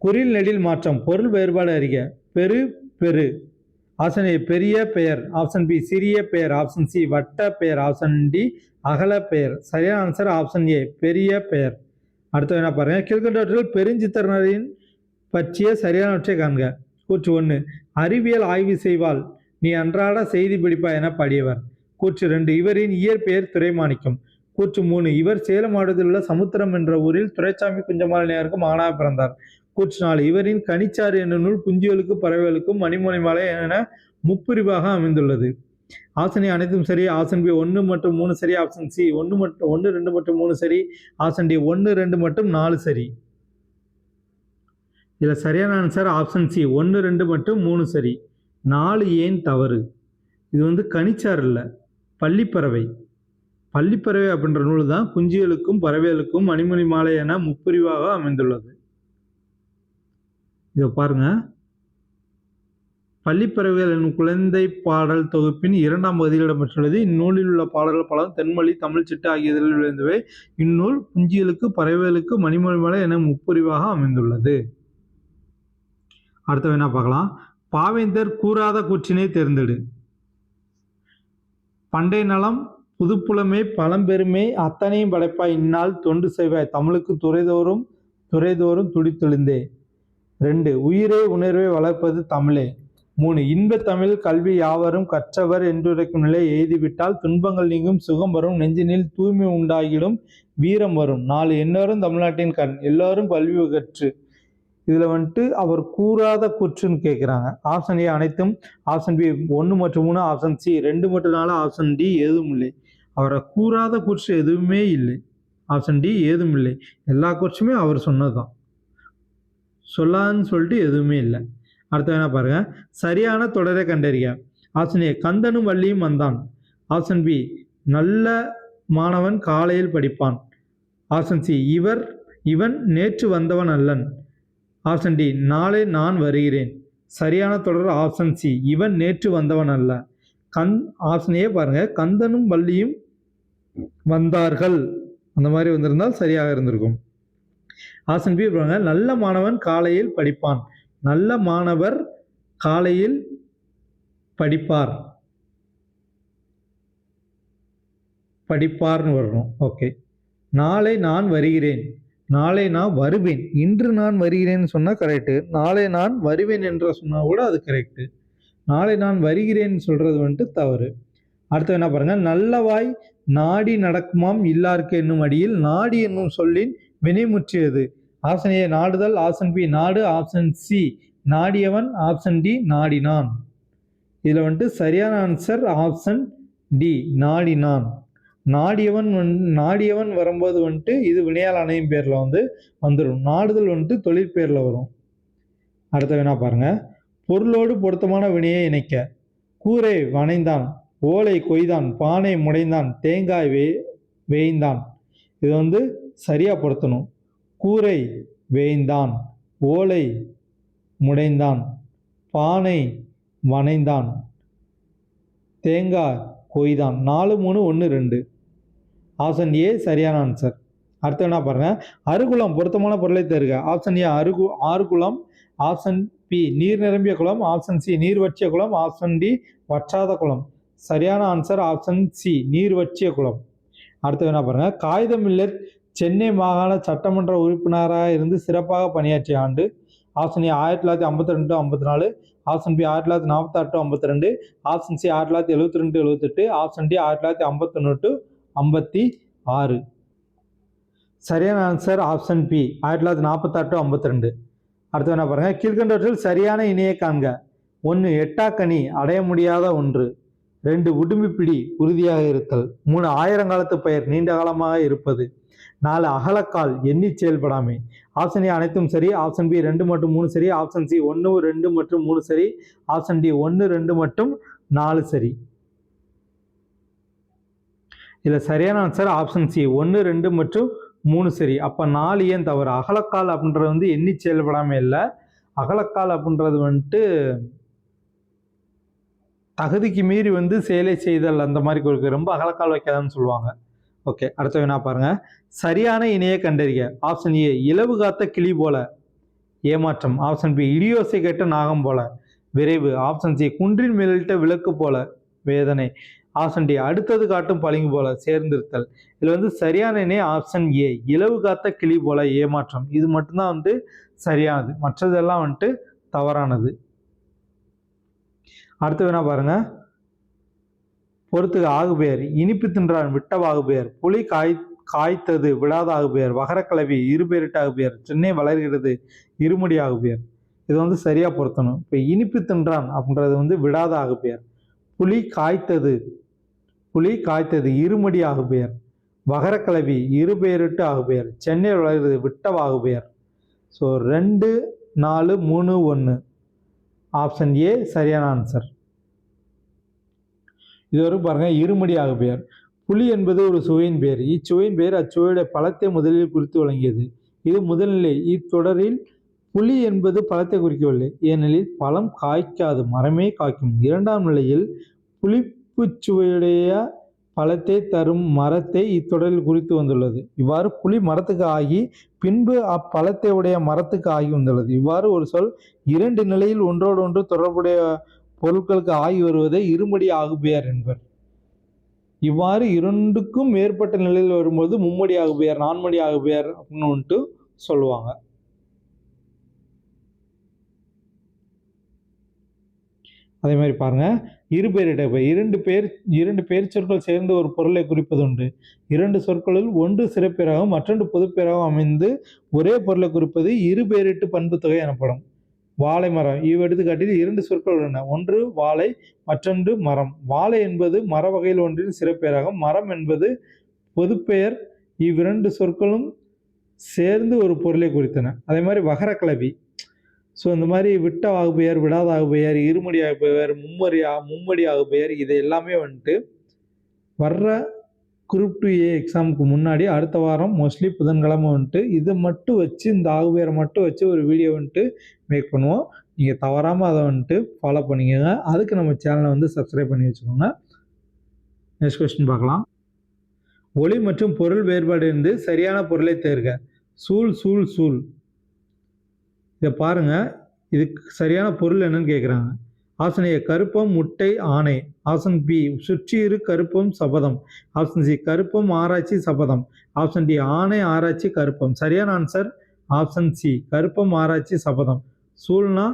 குறில் நெடில் மாற்றம். பொருள் வேறுபாடு அறிக. பெரு பெரு, ஆப்ஷன் ஏ பெரிய பெயர், ஆப்ஷன் பி சிறிய பெயர், ஆப்ஷன் சி வட்ட பெயர், ஆப்ஷன் டி அகல பெயர். சரியான ஆன்சர் ஆப்ஷன் ஏ பெரிய பெயர். அடுத்து என்ன பாருங்க. கீழ்கண்டவற்றில் பெருஞ்சித்திரனரின் பற்றிய சரியானவற்றை காண்க. கூற்று 1 அறிவியல் ஆய்வு செய்வாள், நீ அன்றாட செய்தி பிடிப்பா என பாடியவர். கூற்று 2 இவரின் இயற்பெயர் துரைமாணிக்கம். கூற்று 3 இவர் சேலம் மாவட்டத்தில் உள்ள சமுத்திரம் என்ற ஊரில் துரைசாமி குஞ்சமாலினியாருக்கு மகனாக பிறந்தார். கூற்று 4 இவரின் கனிச்சாறு என்னும் நூல் குஞ்சுகளுக்கும் பறவைகளுக்கும் மணிமொழி மாலை என முப்பிரிவாக அமைந்துள்ளது. ஆப்ஷன் ஏ அனைத்தும் சரி, ஆப்ஷன் பி 1 மற்றும் 3 சரி, ஆப்ஷன் சி 1, 2 மற்றும் 3 சரி, ஆப்ஷன் டி 1, 2 மற்றும் 4 சரி. இதுல சரியான ஆன்சர் ஆப்ஷன் சி 1, 2 மற்றும் 3 சரி. 4 ஏன் தவறு? இது கனிச்சாறு இல்லை, பள்ளிப்பறவை. பள்ளிப்பறவை அப்படின்ற நூல் தான் குஞ்சுகளுக்கும் பறவைகளுக்கும் மணிமொழி மாலை என முப்பிரிவாக அமைந்துள்ளது. இதை பாருங்க. பள்ளிப்பறவைகள் என்னும் குழந்தை பாடல் தொகுப்பின் 2ஆம் பகுதியில் இடம்பெற்றுள்ளது. இந்நூலில் உள்ள பாடல்கள் பலவும் தென்மொழி, தமிழ் சிட்டு ஆகிய இதழில் விளைந்தவை. இந்நூல் குஞ்சுகளுக்கு பறவைகளுக்கு மணிமொழி மாலை என முப்பிரிவாக அமைந்துள்ளது. அடுத்த என்ன பார்க்கலாம். பாவேந்தர் கூறாத கூற்றினை தேர்ந்தெடு. பண்டை நலம் புதுப்புலமே பழம்பெருமை அத்தனையும் படைப்பாய், இந்நாள் தொண்டு செய்வாய், தமிழுக்கு துறைதோறும் துடித்தெழுந்தே. 2 உயிரை உணர்வை வளர்ப்பது தமிழே. 3 இன்பத் தமிழ் கல்வி யாவரும் கற்றவர் என்றுரைக்கும் நிலை எய்திவிட்டால் துன்பங்கள் நீங்கும், சுகம் வரும், நெஞ்சினில் தூய்மை உண்டாகிடும், வீரம் வரும். 4 எல்லோரும் தமிழ்நாட்டின் கண், எல்லாரும் கல்வி கற்று. இதுல அவர் கூறாத கூற்றுன்னு கேட்கிறாங்க. ஆப்ஷன் ஏ அனைத்தும், ஆப்ஷன் பி 1 மற்றும் 3, ஆப்ஷன் சி 2 மற்றும் 4, ஆப்ஷன் டி எதுவும் இல்லை. அவரை கூறாத கூற்று எதுவுமே இல்லை. ஆப்ஷன் டி எதுவும் இல்லை. எல்லா கூற்றுமே அவர் சொன்னதுதான், சொல்லான்னு சொல்லிட்டு எதுவுமே இல்லை. அடுத்த என்ன பாருங்க. சரியான தொடரை கண்டறிய. ஆப்ஷன் ஏ கந்தனும் வள்ளியும் வந்தான், ஆப்ஷன் பி நல்ல மாணவன் காலையில் படிப்பான், ஆப்ஷன் சி இவன் நேற்று வந்தவன் அல்லன், ஆப்ஷன் டி நாளை நான் வருகிறேன். சரியான தொடர் ஆப்ஷன் சி இவன் நேற்று வந்தவன் அல்ல. ஆப்ஷன் ஏ பாருங்க. கந்தனும் வள்ளியும் வந்தார்கள் அந்த மாதிரி வந்திருந்தால் சரியாக இருந்திருக்கும். ஆப்ஷன் பி பாருங்க. நல்ல மாணவன் காலையில் படிப்பான், நல்ல மாணவர் காலையில் படிப்பார்னு வரணும். ஓகே. நாளை நான் வருகிறேன், நாளை நான் வருவேன், இன்று நான் வருகிறேன்னு சொன்னா கரெக்டு. நாளை நான் வருவேன் என்று சொன்னா கூட அது கரெக்டு. நாளை நான் வருகிறேன் சொல்றது தவறு. அடுத்து என்ன பாருங்க. நல்லவாய் நாடி நடக்குமாம் இல்லாருக்கு என்னும் அடியில் நாடி என்னும் சொல்லின் வினைமுற்றியது. ஆப்ஷன் ஏ நாடுதல், ஆப்ஷன் பி நாடு, ஆப்ஷன் சி நாடியவன், ஆப்ஷன் டி நாடினான். இதுல சரியான ஆன்சர் ஆப்ஷன் டி நாடினான். நாடியவன் வரும்போது வந்துட்டு இது வினையால் அணையும் பேரில் வந்துடும். நாடுதல் வந்துட்டு தொழிற்பேரில் வரும். அடுத்த வினா பாருங்க. பொருளோடு பொருத்தமான வினையை இணைக்க. கூரை வனைந்தான், ஓலை கொய்தான், பானை முடைந்தான், தேங்காய் வேய்ந்தான். இது சரியா பொருத்தணும். கூரை வேய்ந்தான், ஓலை முடைந்தான், பானை வனைந்தான், தேங்காய் கொய்தான். 4, 3, 1, 2. ஆப்ஷன் ஏ சரியான ஆன்சர். அடுத்து என்ன பாருங்க. அருகுளம் பொருத்தமான பொருளை தருக. ஆப்ஷன் ஏ ஆறுகுளம், ஆப்ஷன் பி நீர் நிரம்பிய குளம், ஆப்ஷன் சி நீர் வற்றிய குளம், ஆப்ஷன் டி வற்றாத குளம். சரியான ஆன்சர் ஆப்ஷன் சி நீர் வற்றிய குளம். அடுத்து என்ன பாருங்க. காகிதம் மில்லர் சென்னை மாகாண சட்டமன்ற உறுப்பினராக இருந்து சிறப்பாக பணியாற்றிய ஆண்டு. Option A 1952-54, option B 1948-52, option C 1972-78, option D 1951-56. சரியான ஆன்சர் ஆப்ஷன் பி 1948-52. அடுத்து என்ன பாருங்க. கீழ்கண்டவற்றில் சரியான இணையை காண்க. 1 எட்டாக்கனி அடைய முடியாத ஒன்று, 2 உடும்பிப்பிடி உறுதியாக இருத்தல், 3 ஆயிரங்காலத்து பெயர் நீண்ட காலமாக இருப்பது, 4 அகலக்கால் எண்ணி செயல்படாமை. ஆப்ஷன் ஏ அனைத்தும் சரி, ஆப்ஷன் பி 2 மற்றும் 3 சரி, ஆப்ஷன் சி 1, 2 மற்றும் 3 சரி, ஆப்ஷன் டி 1, 2 மற்றும் 4 சரி. இதில் சரியான ஆன்சர் ஆப்ஷன் சி 1, 2 மற்றும் 3 சரி. அப்போ 4 ஏன் தவறு? அகலக்கால் அப்படின்றது எண்ணி செயல்படாமல் இல்லை. அகலக்கால் அப்படின்றது தகுதிக்கு மீறி செயலை செய்தல் அந்த மாதிரி கொடுக்கு. ரொம்ப அகலக்கால் வைக்காதான்னு சொல்லுவாங்க. ஓகே, அடுத்த வினா பாருங்க. சரியான இணையை கண்டறிய. ஆப்ஷன் ஏ இலவு காத்த கிளி போல ஏமாற்றம், ஆப்ஷன் பி இடியோசை கேட்ட நாகம் போல விரைவு, ஆப்ஷன் சி குன்றின் மேலிட்ட விளக்கு போல வேதனை, ஆப்ஷன் டி அடுத்தது காட்டும் பளிங்கு போல சேர்ந்திருத்தல். இதுல சரியான இணை ஆப்ஷன் ஏ இலவு காத்த கிளி போல ஏமாற்றம். இது மட்டும்தான் சரியானது, மற்றதெல்லாம் தவறானது. அடுத்த வினா பாருங்க. பொறுத்துக ஆகுபெயர். இனிப்பு தின்றான் விட்டவ ஆகுபெயர், புலி காய்த்தது விடாத ஆகுபெயர், வகரக்கிளவி இருபெயரிட்ட ஆகுபெயர், சென்னை வளர்கிறது இருமுடி ஆகுபெயர். இது சரியா பொருத்தணும். இப்போ இனிப்பு தின்றான் அப்படின்றது விடாத ஆகுபெயர், புலி காய்த்தது இருமடி ஆகுபெயர், வகரக்கிளவி இருபெயரிட்டு ஆகுபெயர், சென்னை வளர்கிறது விட்டவ ஆகுபெயர். ஸோ 2, 4, 3, 1 ஆப்ஷன் ஏ சரியான ஆன்சர். இதுவரைக்கும் பாருங்க. இருமடி ஆகுபெயர். புலி என்பது ஒரு சுவையின் பெயர். இச்சுவையின் பெயர் அச்சுவையுடைய பழத்தை முதலில் குறித்து வழங்கியது. இது முதல்நிலை. இத்தொடரில் புலி என்பது பழத்தை குறிக்கவில்லை, ஏனெனில் பழம் காய்க்காது, மரமே காய்க்கும். இரண்டாம் நிலையில் புளிப்பு சுவையுடைய பழத்தை தரும் மரத்தை இத்தொடரில் குறித்து வந்துள்ளது. இவ்வாறு புலி மரத்துக்கு ஆகி பின்பு அப்பழத்தை உடைய மரத்துக்கு ஆகி வந்துள்ளது. இவ்வாறு ஒரு சொல் 2 நிலையில் ஒன்றோடு ஒன்று தொடர்புடைய பொருட்களுக்கு ஆகி வருவதை இருமடி ஆகுபெயர் என்பர். இவ்வாறு 2க்கும் மேற்பட்ட நிலையில் வரும்போது மும்மடி ஆகுபெயர், நான்மடி ஆகுபெயர் அப்படின்னு சொல்லுவாங்க. அதே மாதிரி பாருங்க. இருபெயரிட்ட பெயர். 2 பெயர் சொற்கள் சேர்ந்து ஒரு பொருளை குறிப்பது உண்டு. 2 சொற்களில் ஒன்று சிறப்பெயராகவும் மற்றொன்று பொதுப்பெயராகவும் அமைந்து ஒரே பொருளை குறிப்பது இருபெயரிட்டு பண்பு தொகை எனப்படும். வாழை மரம். இவ்வெடுத்துக்காட்டில் 2 சொற்கள் உள்ளன. ஒன்று வாழை, மற்றொன்று மரம். வாழை என்பது மர வகையில் ஒன்றின் சிறப்பெயராகும், மரம் என்பது பொதுப்பெயர். இவ்விரண்டு சொற்களும் சேர்ந்து ஒரு பொருளை குறித்தன. அதே மாதிரி வகரக்கிளவி. ஸோ இந்த மாதிரி விட்ட ஆகுபெயர், விடாத ஆகுபெயர், இருமடி ஆகுபெயர், மும்மடி ஆகுபெயர், இது எல்லாமே வர்ற குரூப் 2A எக்ஸாமுக்கு முன்னாடி அடுத்த வாரம் மோஸ்ட்லி புதன்கிழமை இதை மட்டும் வச்சு, இந்த ஆகுபெயரை மட்டும் வச்சு ஒரு வீடியோ மேக் பண்ணுவோம். நீங்கள் தவறாமல் அதை ஃபாலோ பண்ணிக்கோங்க. அதுக்கு நம்ம சேனலை சப்ஸ்கிரைப் பண்ணி வச்சுக்கோங்க. நெக்ஸ்ட் கொஸ்டின் பார்க்கலாம். ஒளி மற்றும் பொருள் வேறுபாடு இருந்து சரியான பொருளை தேர்க. சூழ் சூழ் சூழ். இதை பாருங்க, இதுக்கு சரியான பொருள் என்னன்னு கேட்குறாங்க. ஆப்ஷன் ஏ கருப்பம் முட்டை ஆணை, ஆப்ஷன் பி சுற்றி இரு கருப்பம் சபதம், ஆப்ஷன் சி கருப்பம் ஆராய்ச்சி சபதம், ஆப்ஷன் டி ஆணை ஆராய்ச்சி கருப்பம். சரியான ஆன்சர் ஆப்ஷன் சி கருப்பம் ஆராய்ச்சி சபதம். சூழ்னா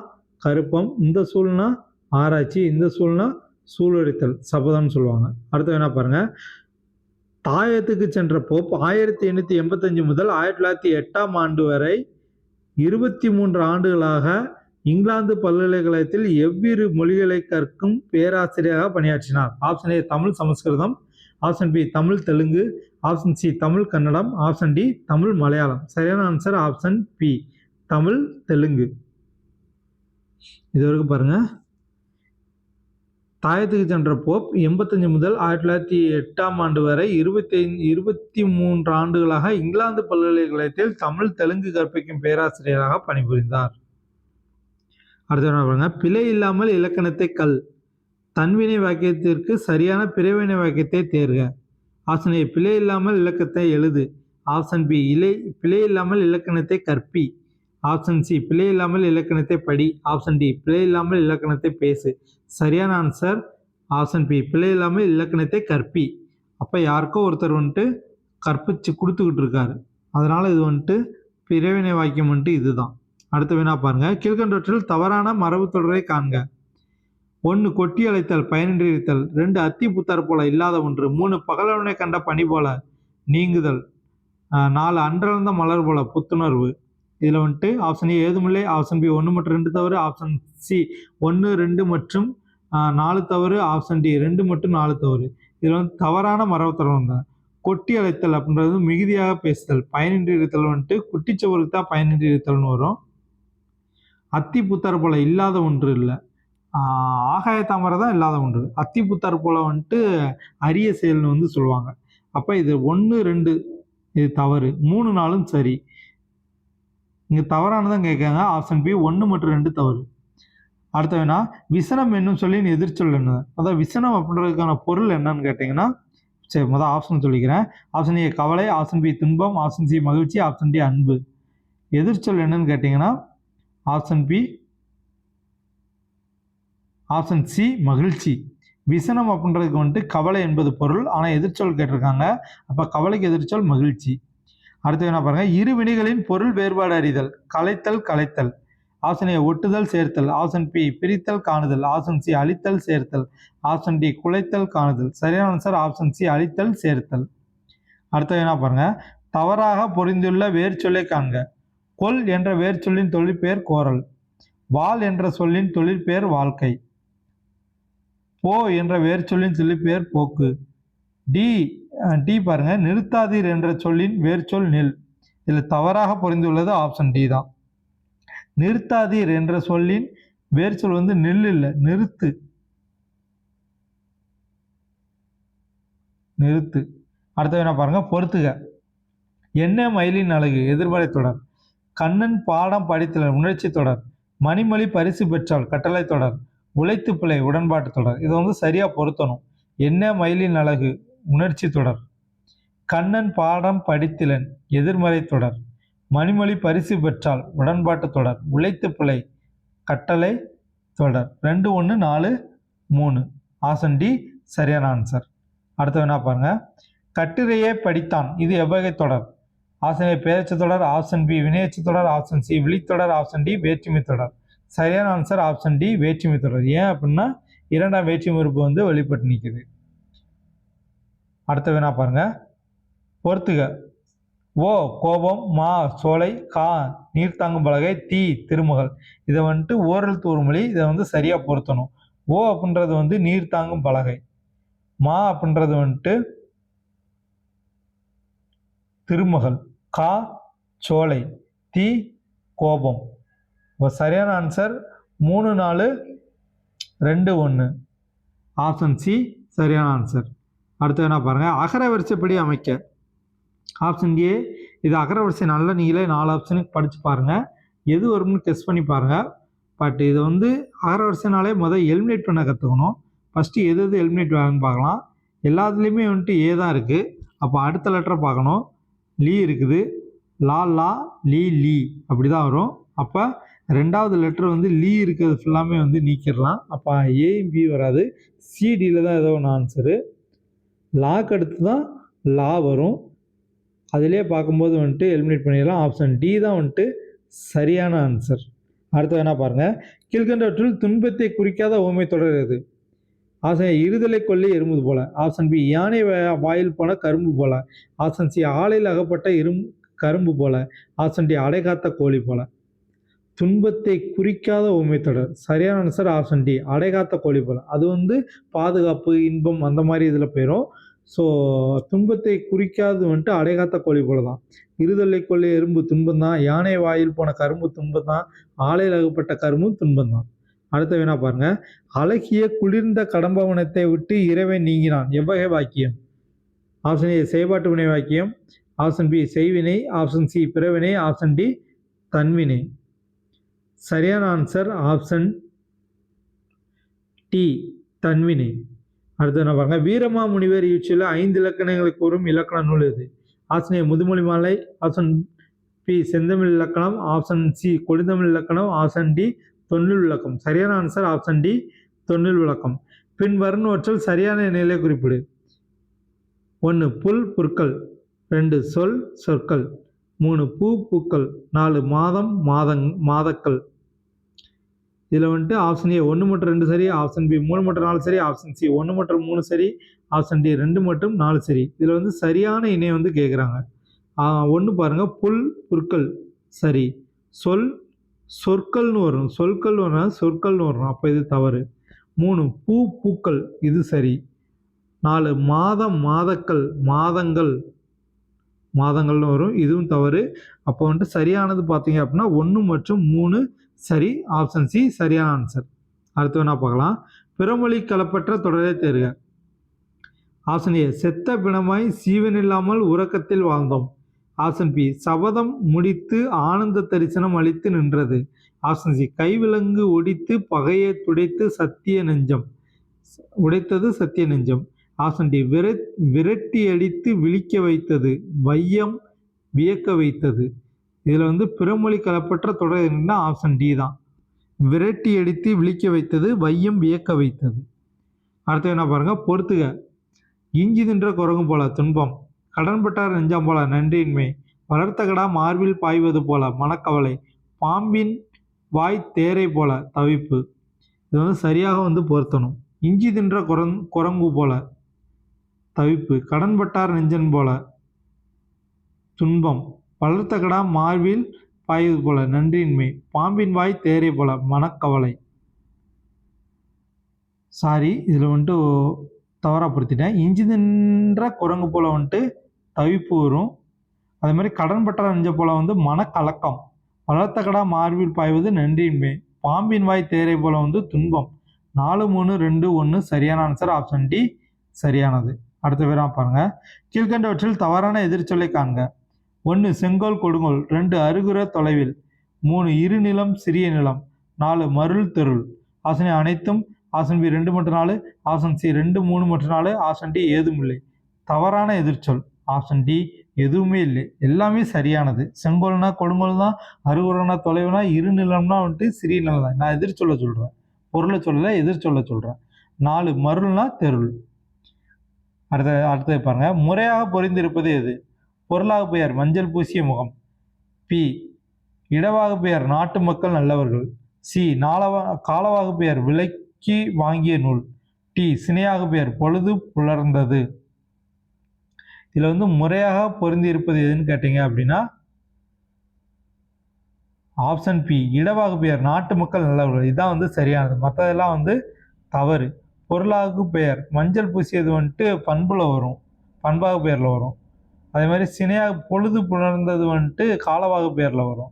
கருப்பம், இந்த சூழ்னா ஆராய்ச்சி, இந்த சூழ்னா சூழடித்தல் சபதம்னு சொல்லுவாங்க. அடுத்து என்ன பாருங்க. தாயத்துக்கு சென்ற போப் 1885 முதல் 1908 வரை 23 ஆண்டுகளாக இங்கிலாந்து பல்கலைக்கழகத்தில் எவ்விரு மொழிகளை கற்கும் பேராசிரியராக பணியாற்றினார்? Option A Tamil Sanskrit, option B Tamil Telugu, option C Tamil Kannada, option D Tamil Malayalam. சரியான answer option B Tamil Telugu. இது வரைக்கும் பாருங்க. தாயத்துக்கு சென்ற போப் 85 முதல் 1908 வரை 23 ஆண்டுகளாக இங்கிலாந்து பல்கலைக்கழகத்தில் தமிழ் தெலுங்கு கற்பிக்கும் பேராசிரியராக பணிபுரிந்தார். அடுத்த பிழை இல்லாமல் இலக்கணத்தை கல். தன்வினை வாக்கியத்திற்கு சரியான பிறவினை வாக்கியத்தை தேர்க. ஆப்ஷன் ஏ பிழை இல்லாமல் இலக்கத்தை எழுது, ஆப்ஷன் பி பிழை இல்லாமல் இலக்கணத்தை கற்பி, ஆப்ஷன் சி பிழை இல்லாமல் இலக்கணத்தை படி, ஆப்ஷன் டி பிழை இல்லாமல் இலக்கணத்தை பேசு. சரியான ஆன்சர் ஆப்ஷன் பி பிழை இல்லாமல் இலக்கணத்தை கற்பி. அப்போ யாருக்கோ ஒருத்தர் கற்பிச்சு கொடுத்துக்கிட்டு இருக்காரு, அதனால இது பிறவினை வாக்கியம் இதுதான். அடுத்த வினா பாருங்க. கீழ்கண்டவற்றில் தவறான மரபு தொடரை காண்க. 1 கொட்டி அழைத்தல் பயனின்றி இருத்தல், 2 அத்தி புத்தார் போல இல்லாத ஒன்று, 3 பகலவனை கண்ட பனி போல நீங்குதல், 4 அன்றளந்த மலர் போல புத்துணர்வு. இதில் ஆப்ஷன் ஏ ஏதுமில்லை, ஆப்ஷன் பி 1 மற்றும் 2 தவறு, ஆப்ஷன் சி 1, 2 மற்றும் 4 தவறு, ஆப்ஷன் டி 2 மற்றும் 4 தவறு. இதில் தவறான மரபு தொடர் தான். கொட்டி அழைத்தல் அப்படின்றது மிகுதியாக பேசுதல், பயனின்றி இருத்தல் குட்டிச்சவருக்கு தான் பயனின்றி இருத்தல்னு வரும். அத்தி புத்தார் போல இல்லாத ஒன்று இல்லை, ஆகாய தாமரை தான் இல்லாத ஒன்று. அத்தி புத்தார் போல அரிய செயல்னு சொல்லுவாங்க. அப்போ இது 1, 2 இது தவறு, 3, 4 சரி. இங்கே தவறானதான் கேட்காங்க. ஆப்ஷன் பி 1 மற்றும் 2 தவறு. அடுத்த வேணா விசனம் என்னும் சொல்லின் எதிர்ச்சொல் என்ன? அதாவது விசனம் அப்படின்றதுக்கான பொருள் என்னன்னு கேட்டிங்கன்னா, சரி முதல் ஆப்ஷன் சொல்லிக்கிறேன். ஆப்ஷன் ஏ கவலை, ஆப்ஷன் பி துன்பம், ஆப்ஷன் சி மகிழ்ச்சி, ஆப்ஷன் டி அன்பு. எதிர்ச்சொல் என்னன்னு கேட்டிங்கன்னா ஆப்ஷன் பி ஆப்ஷன் சி மகிழ்ச்சி. விசனம் அப்படின்றதுக்கு கவலை என்பது பொருள், ஆனால் எதிர்ச்சொல் கேட்டிருக்காங்க. அப்போ கவலைக்கு எதிர்ச்சொல் மகிழ்ச்சி. அடுத்து என்ன பாருங்க. இரு வினைகளின் பொருள் வேறுபாடு அறிதல். கலைத்தல் கலைத்தல். ஆப்ஷன் ஏ ஒட்டுதல் சேர்த்தல், ஆப்ஷன் பி பிரித்தல் காணுதல், ஆப்ஷன் சி அழித்தல் சேர்த்தல், ஆப்ஷன் டி குலைத்தல் காணுதல். சரியான ஆன்சர் ஆப்ஷன் சி அழித்தல் சேர்த்தல். அடுத்து என்ன பாருங்க. தவறாக பொருந்துள்ள வேர்ச்சொல்லை காண்க. கொல் என்ற வேர்ச்சொல்லின் தொழிற்பெயர் கோரல், வாள் என்ற சொல்லின் தொழிற்பெயர் வாழ்க்கை, போ என்ற வேர்ச்சொல்லின் தொழிற்பெயர் போக்கு. டி பாருங்க. நிறுத்தாதீர் என்ற சொல்லின் வேர்ச்சொல் நெல். இதில் தவறாக பொருந்துள்ளது ஆப்ஷன் டி தான். நிறுத்தாதீர் என்ற சொல்லின் வேர்ச்சொல் நெல் இல்லை, நிறுத்து. நிறுத்து. அடுத்த என்ன பாருங்க. பொறுத்துக. என்ன மயிலின் அழகு எதிர்மறை தொடர், கண்ணன் பாடம் படித்தல் உணர்ச்சி தொடர், மணிமொழி பரிசு பெற்றால் கட்டளை தொடர், உழைத்து பிழை உடன்பாட்டு தொடர். இதை சரியா பொருத்தணும். என்ன மயிலின் அழகு உணர்ச்சி தொடர், கண்ணன் பாடம் படித்திலன் எதிர்மறை தொடர், மணிமொழி பரிசு பெற்றால் உடன்பாட்டு தொடர், உழைத்து பிழை கட்டளை தொடர். 2, 1, 4, 3. ஆப்ஷன் டி சரியான ஆன்சர். அடுத்த என்ன பாருங்க. கட்டுரையை படித்தான் இது எவ்வகை தொடர்? ஆப்ஷன் ஏ பெயர்ச்சி தொடர், ஆப்ஷன் பி வினையச்சு தொடர், ஆப்ஷன் சி விழித்தொடர், ஆப்ஷன் டி வேற்றுமை தொடர். சரியான ஆன்சர் ஆப்ஷன் டி வேற்றுமை தொடர். ஏன் அப்படின்னா 2ஆம் வேற்றுமை உறுப்பு வெளிப்பட்டு நிற்குது. அடுத்த வேணா பாருங்க. பொறுத்துக. ஓ கோபம், மா சோலை, கா நீர்த்தாங்கும் பலகை, தீ திருமகள். இதை ஓரல் தூர்மொழி. இதை சரியா பொருத்தணும். ஓ அப்படின்றது நீர்த்தாங்கும் பலகை, மா அப்படின்றது திருமகள், கா சோலை, தீ கோபம். இப்போ சரியான ஆன்சர் 3, 4, 2, 1. ஆப்ஷன் சி சரியான ஆன்சர். அடுத்து என்ன பாருங்க. அகர வரிசைப்படி அமைக்க. ஆப்ஷன் ஏ இது அகர வரிசை. நல்ல நீங்களே 4 ஆப்ஷனுக்கு படித்து பாருங்கள், எது வரும்னு டெஸ்ட் பண்ணி பாருங்கள். பட் இது அகர வரிசைனாலே எலிமினேட் பண்ண கற்றுக்கணும். ஃபஸ்ட்டு எது எலிமினேட் ஆகுன்னு பார்க்கலாம். எல்லாத்துலேயுமே ஏ தான் இருக்குது. அப்போ அடுத்த லெட்டரை பார்க்கணும். லீ இருக்குது, லா லா லீ லீ அப்படி தான் வரும். அப்போ 2வது லெட்டர் லீ இருக்கிறது ஃபுல்லாமே நீக்கிடலாம். அப்போ ஏயும் பி வராது, சிடியில் தான் ஏதோ ஒன்று ஆன்சரு. லாக்கு அடுத்து தான் லா வரும். அதிலே பார்க்கும்போது எலிமினேட் பண்ணிடலாம். ஆப்ஷன் டி தான் சரியான ஆன்சர். அடுத்து என்ன பாருங்கள். கீழ்கண்டவற்றில் துன்பத்தை குறிக்காத ஓமை தொடர் எது? ஆப்ஷன் ஏ இருதலை கொள்ளை எறும்புது போல, ஆப்ஷன் பி யானை வாயில் போன கரும்பு போல, ஆப்ஷன் சி ஆலையில் அகப்பட்ட கரும்பு போல, ஆப்ஷன் டி அடை காத்த கோழி போல. துன்பத்தை குறிக்காத உண்மை தொடர். சரியான ஆன்சர் ஆப்ஷன் டி, அடைகாத்த கோழி போல. அது வந்து பாதுகாப்பு, இன்பம் அந்த மாதிரி இதில் போயிடும். ஸோ துன்பத்தை குறிக்காது வந்துட்டு அடைகாத்த கோழி போல தான். இருதலை கொள்ளை எறும்பு துன்பம் தான், யானை வாயில் போன கரும்பு துன்பம் தான், ஆலையில் அகப்பட்ட கரும்பும் துன்பம் தான். அடுத்த வேணா பாருங்க. அழகிய குளிர்ந்த கடம்பவனத்தை விட்டு இறைவன் நீங்கினான், எவ்வகை வாக்கியம்? ஆப்ஷன் ஏ செயற்பாட்டு வினை வாக்கியம், ஆப்ஷன் பி செய்வினை, ஆப்ஷன் சி பிறவினை, ஆப்ஷன் டி தன்வினை. சரியான ஆன்சர் ஆப்ஷன் டி தன்வினை. அடுத்து என்ன பாருங்க. வீரமாமுனிவர் இயற்றியுள்ள 5 இலக்கணங்களை கூறும் இலக்கண நூல் எது? ஆப்ஷன் ஏ முதுமொழி மாலை, ஆப்ஷன் பி செந்தமிழ் இலக்கணம், ஆப்ஷன் சி கொடுந்தமிழ் இலக்கணம், ஆப்ஷன் டி தொன்னில் விளக்கம். சரியான ஆன்சர் ஆப்ஷன் டி தொன்னில் விளக்கம். பின் வருவனவற்றில் சரியான நிலை குறிப்பிடு. 1 புல் புற்கள், 2 சொல் சொற்கள், 3 பூ பூக்கள், 4 மாதம் மாதக்கள். இதில் வந்துட்டு ஆப்ஷன் ஏ 1 மற்றும் 2 சரி, ஆப்ஷன் பி 3 மற்றும் 4 சரி, ஆப்ஷன் சி 1 மற்றும் 3 சரி, ஆப்ஷன் டி 2 மற்றும் 4 சரி. இதில் வந்து சரியான இணை வந்து கேட்குறாங்க. 1 பாருங்க, புல் புற்கள் சரி, சொல் சொற்கள்னு வரும், சொற்கள் வரும், சொற்கள்னு வரும், அப்போ இது தவறு. 3 பூ பூக்கள், இது சரி. 4 மாதம் மாதக்கள், மாதங்கள்னு வரும், இதுவும் தவறு. அப்போ வந்துட்டு சரியானது பார்த்தீங்க அப்படின்னா 1 மற்றும் 3 சரி, ஆப்ஷன் சி சரியான ஆன்சர். அடுத்து வேணா பார்க்கலாம். பிறமொழி கலப்பற்ற தொடரை தேர்க. ஆப்ஷன் ஏ செத்த பிணமாய் சீவனில்லாமல் உறக்கத்தில் வாழ்ந்தோம், ஆப்ஷன் பி சபதம் முடித்து ஆனந்த தரிசனம் அளித்து நின்றது, ஆப்ஷன் சி கைவிலங்கு ஒடித்து பகையை துடைத்து சத்திய நெஞ்சம் உடைத்தது சத்திய நெஞ்சம், ஆப்ஷன் டி விரட்டி அடித்து விழிக்க வைத்தது வையம் வியக்க வைத்தது. இதில் வந்து பிறமொழி கலப்பற்ற தொடர் என்னன்னா ஆப்ஷன் டி தான், விரட்டி அடித்து விழிக்க வைத்தது வையம் வியக்க வைத்தது. அடுத்து என்ன பாருங்க. பொறுத்துக. இஞ்சி தின்ற குரங்கு போல துன்பம், கடன்பட்டார் நெஞ்சம் போல நன்றியின்மை, வளர்த்த கடா மார்பில் பாய்வது போல மனக்கவலை, பாம்பின் வாய் தேரை போல தவிப்பு. இது வந்து சரியாக வந்து பொருத்தணும். இஞ்சி தின்ற குரங்கு போல தவிப்பு, கடன்பட்டார் நெஞ்சன் போல துன்பம், வளர்த்த கடா மார்பில் பாய்வது போல நன்றியின்மை, பாம்பின் வாய் தேரை போல மனக்கவலை. சாரி, இதில் வந்துட்டு தவறாக பொருத்திட்டேன். இஞ்சி தின்ற குரங்கு போல வந்துட்டு தவிப்பு வரும். அதே மாதிரி கடன்பட்டார் நெஞ்ச போல வந்து மனக்கலக்கம், வளர்த்த கடா மார்பில் பாய்வது நன்றியின்மை, பாம்பின் வாய் தேரை போல வந்து துன்பம். 4 3 2 1 சரியான ஆன்சர் ஆப்ஷன் டி சரியானது. அடுத்த பேரா பாருங்க. கீழ்கண்டவற்றில் தவறான எதிர்ச்சொல்லை காண்க. 1 செங்கோல் கொடுங்கோல், 2 அருகுற தொலைவில், 3 இரு நிலம் சிறிய நிலம், 4 மருள் தெருள். ஆப்ஷன் ஏ அனைத்தும், ஆப்ஷன் பி 2 மற்றும் 4, ஆப்ஷன் சி 2 3 மற்றும் 4, ஆப்ஷன் டி ஏதும் இல்லை. தவறான எதிர்ச்சொல் ஆப்ஷன் டி எதுவுமே இல்லை, எல்லாமே சரியானது. செங்கோல்னா கொடுங்கோல் தான், அருகுறனா தொலைவுனா, இரு நிலம்னா வந்துட்டு சிறிய நிலம் தான். நான் எதிர்ச்சொல்ல சொல்கிறேன், பொருளை சொல்லலை, எதிர்ச்சொல்ல சொல்கிறேன். 4 மருள்னா தெருள். அடுத்தது பாருங்க. முறையாக பொறிந்திருப்பது எது? பொருளாக பெயர் மஞ்சள் பூசிய முகம், பி இடவாக பெயர் நாட்டு மக்கள் நல்லவர்கள், சி காலவாக பெயர் விலைக்கு வாங்கிய நூல், டி சினையாக பெயர் பொழுது புலர்ந்தது. இதில் வந்து முறையாக பொருந்தி இருப்பது எதுன்னு கேட்டீங்க அப்படின்னா ஆப்ஷன் பி இடவாக பெயர் நாட்டு மக்கள் நல்லவர்கள், இதுதான் வந்து சரியானது. மற்றதெல்லாம் வந்து தவறு. பொருளாக பெயர் மஞ்சள் பூசியது வந்துட்டு பண்புல வரும், பண்பாக பெயரில் வரும். அதே மாதிரி சினையாக பொழுது புணர்ந்தது வந்துட்டு காலவாக பெயரில் வரும்.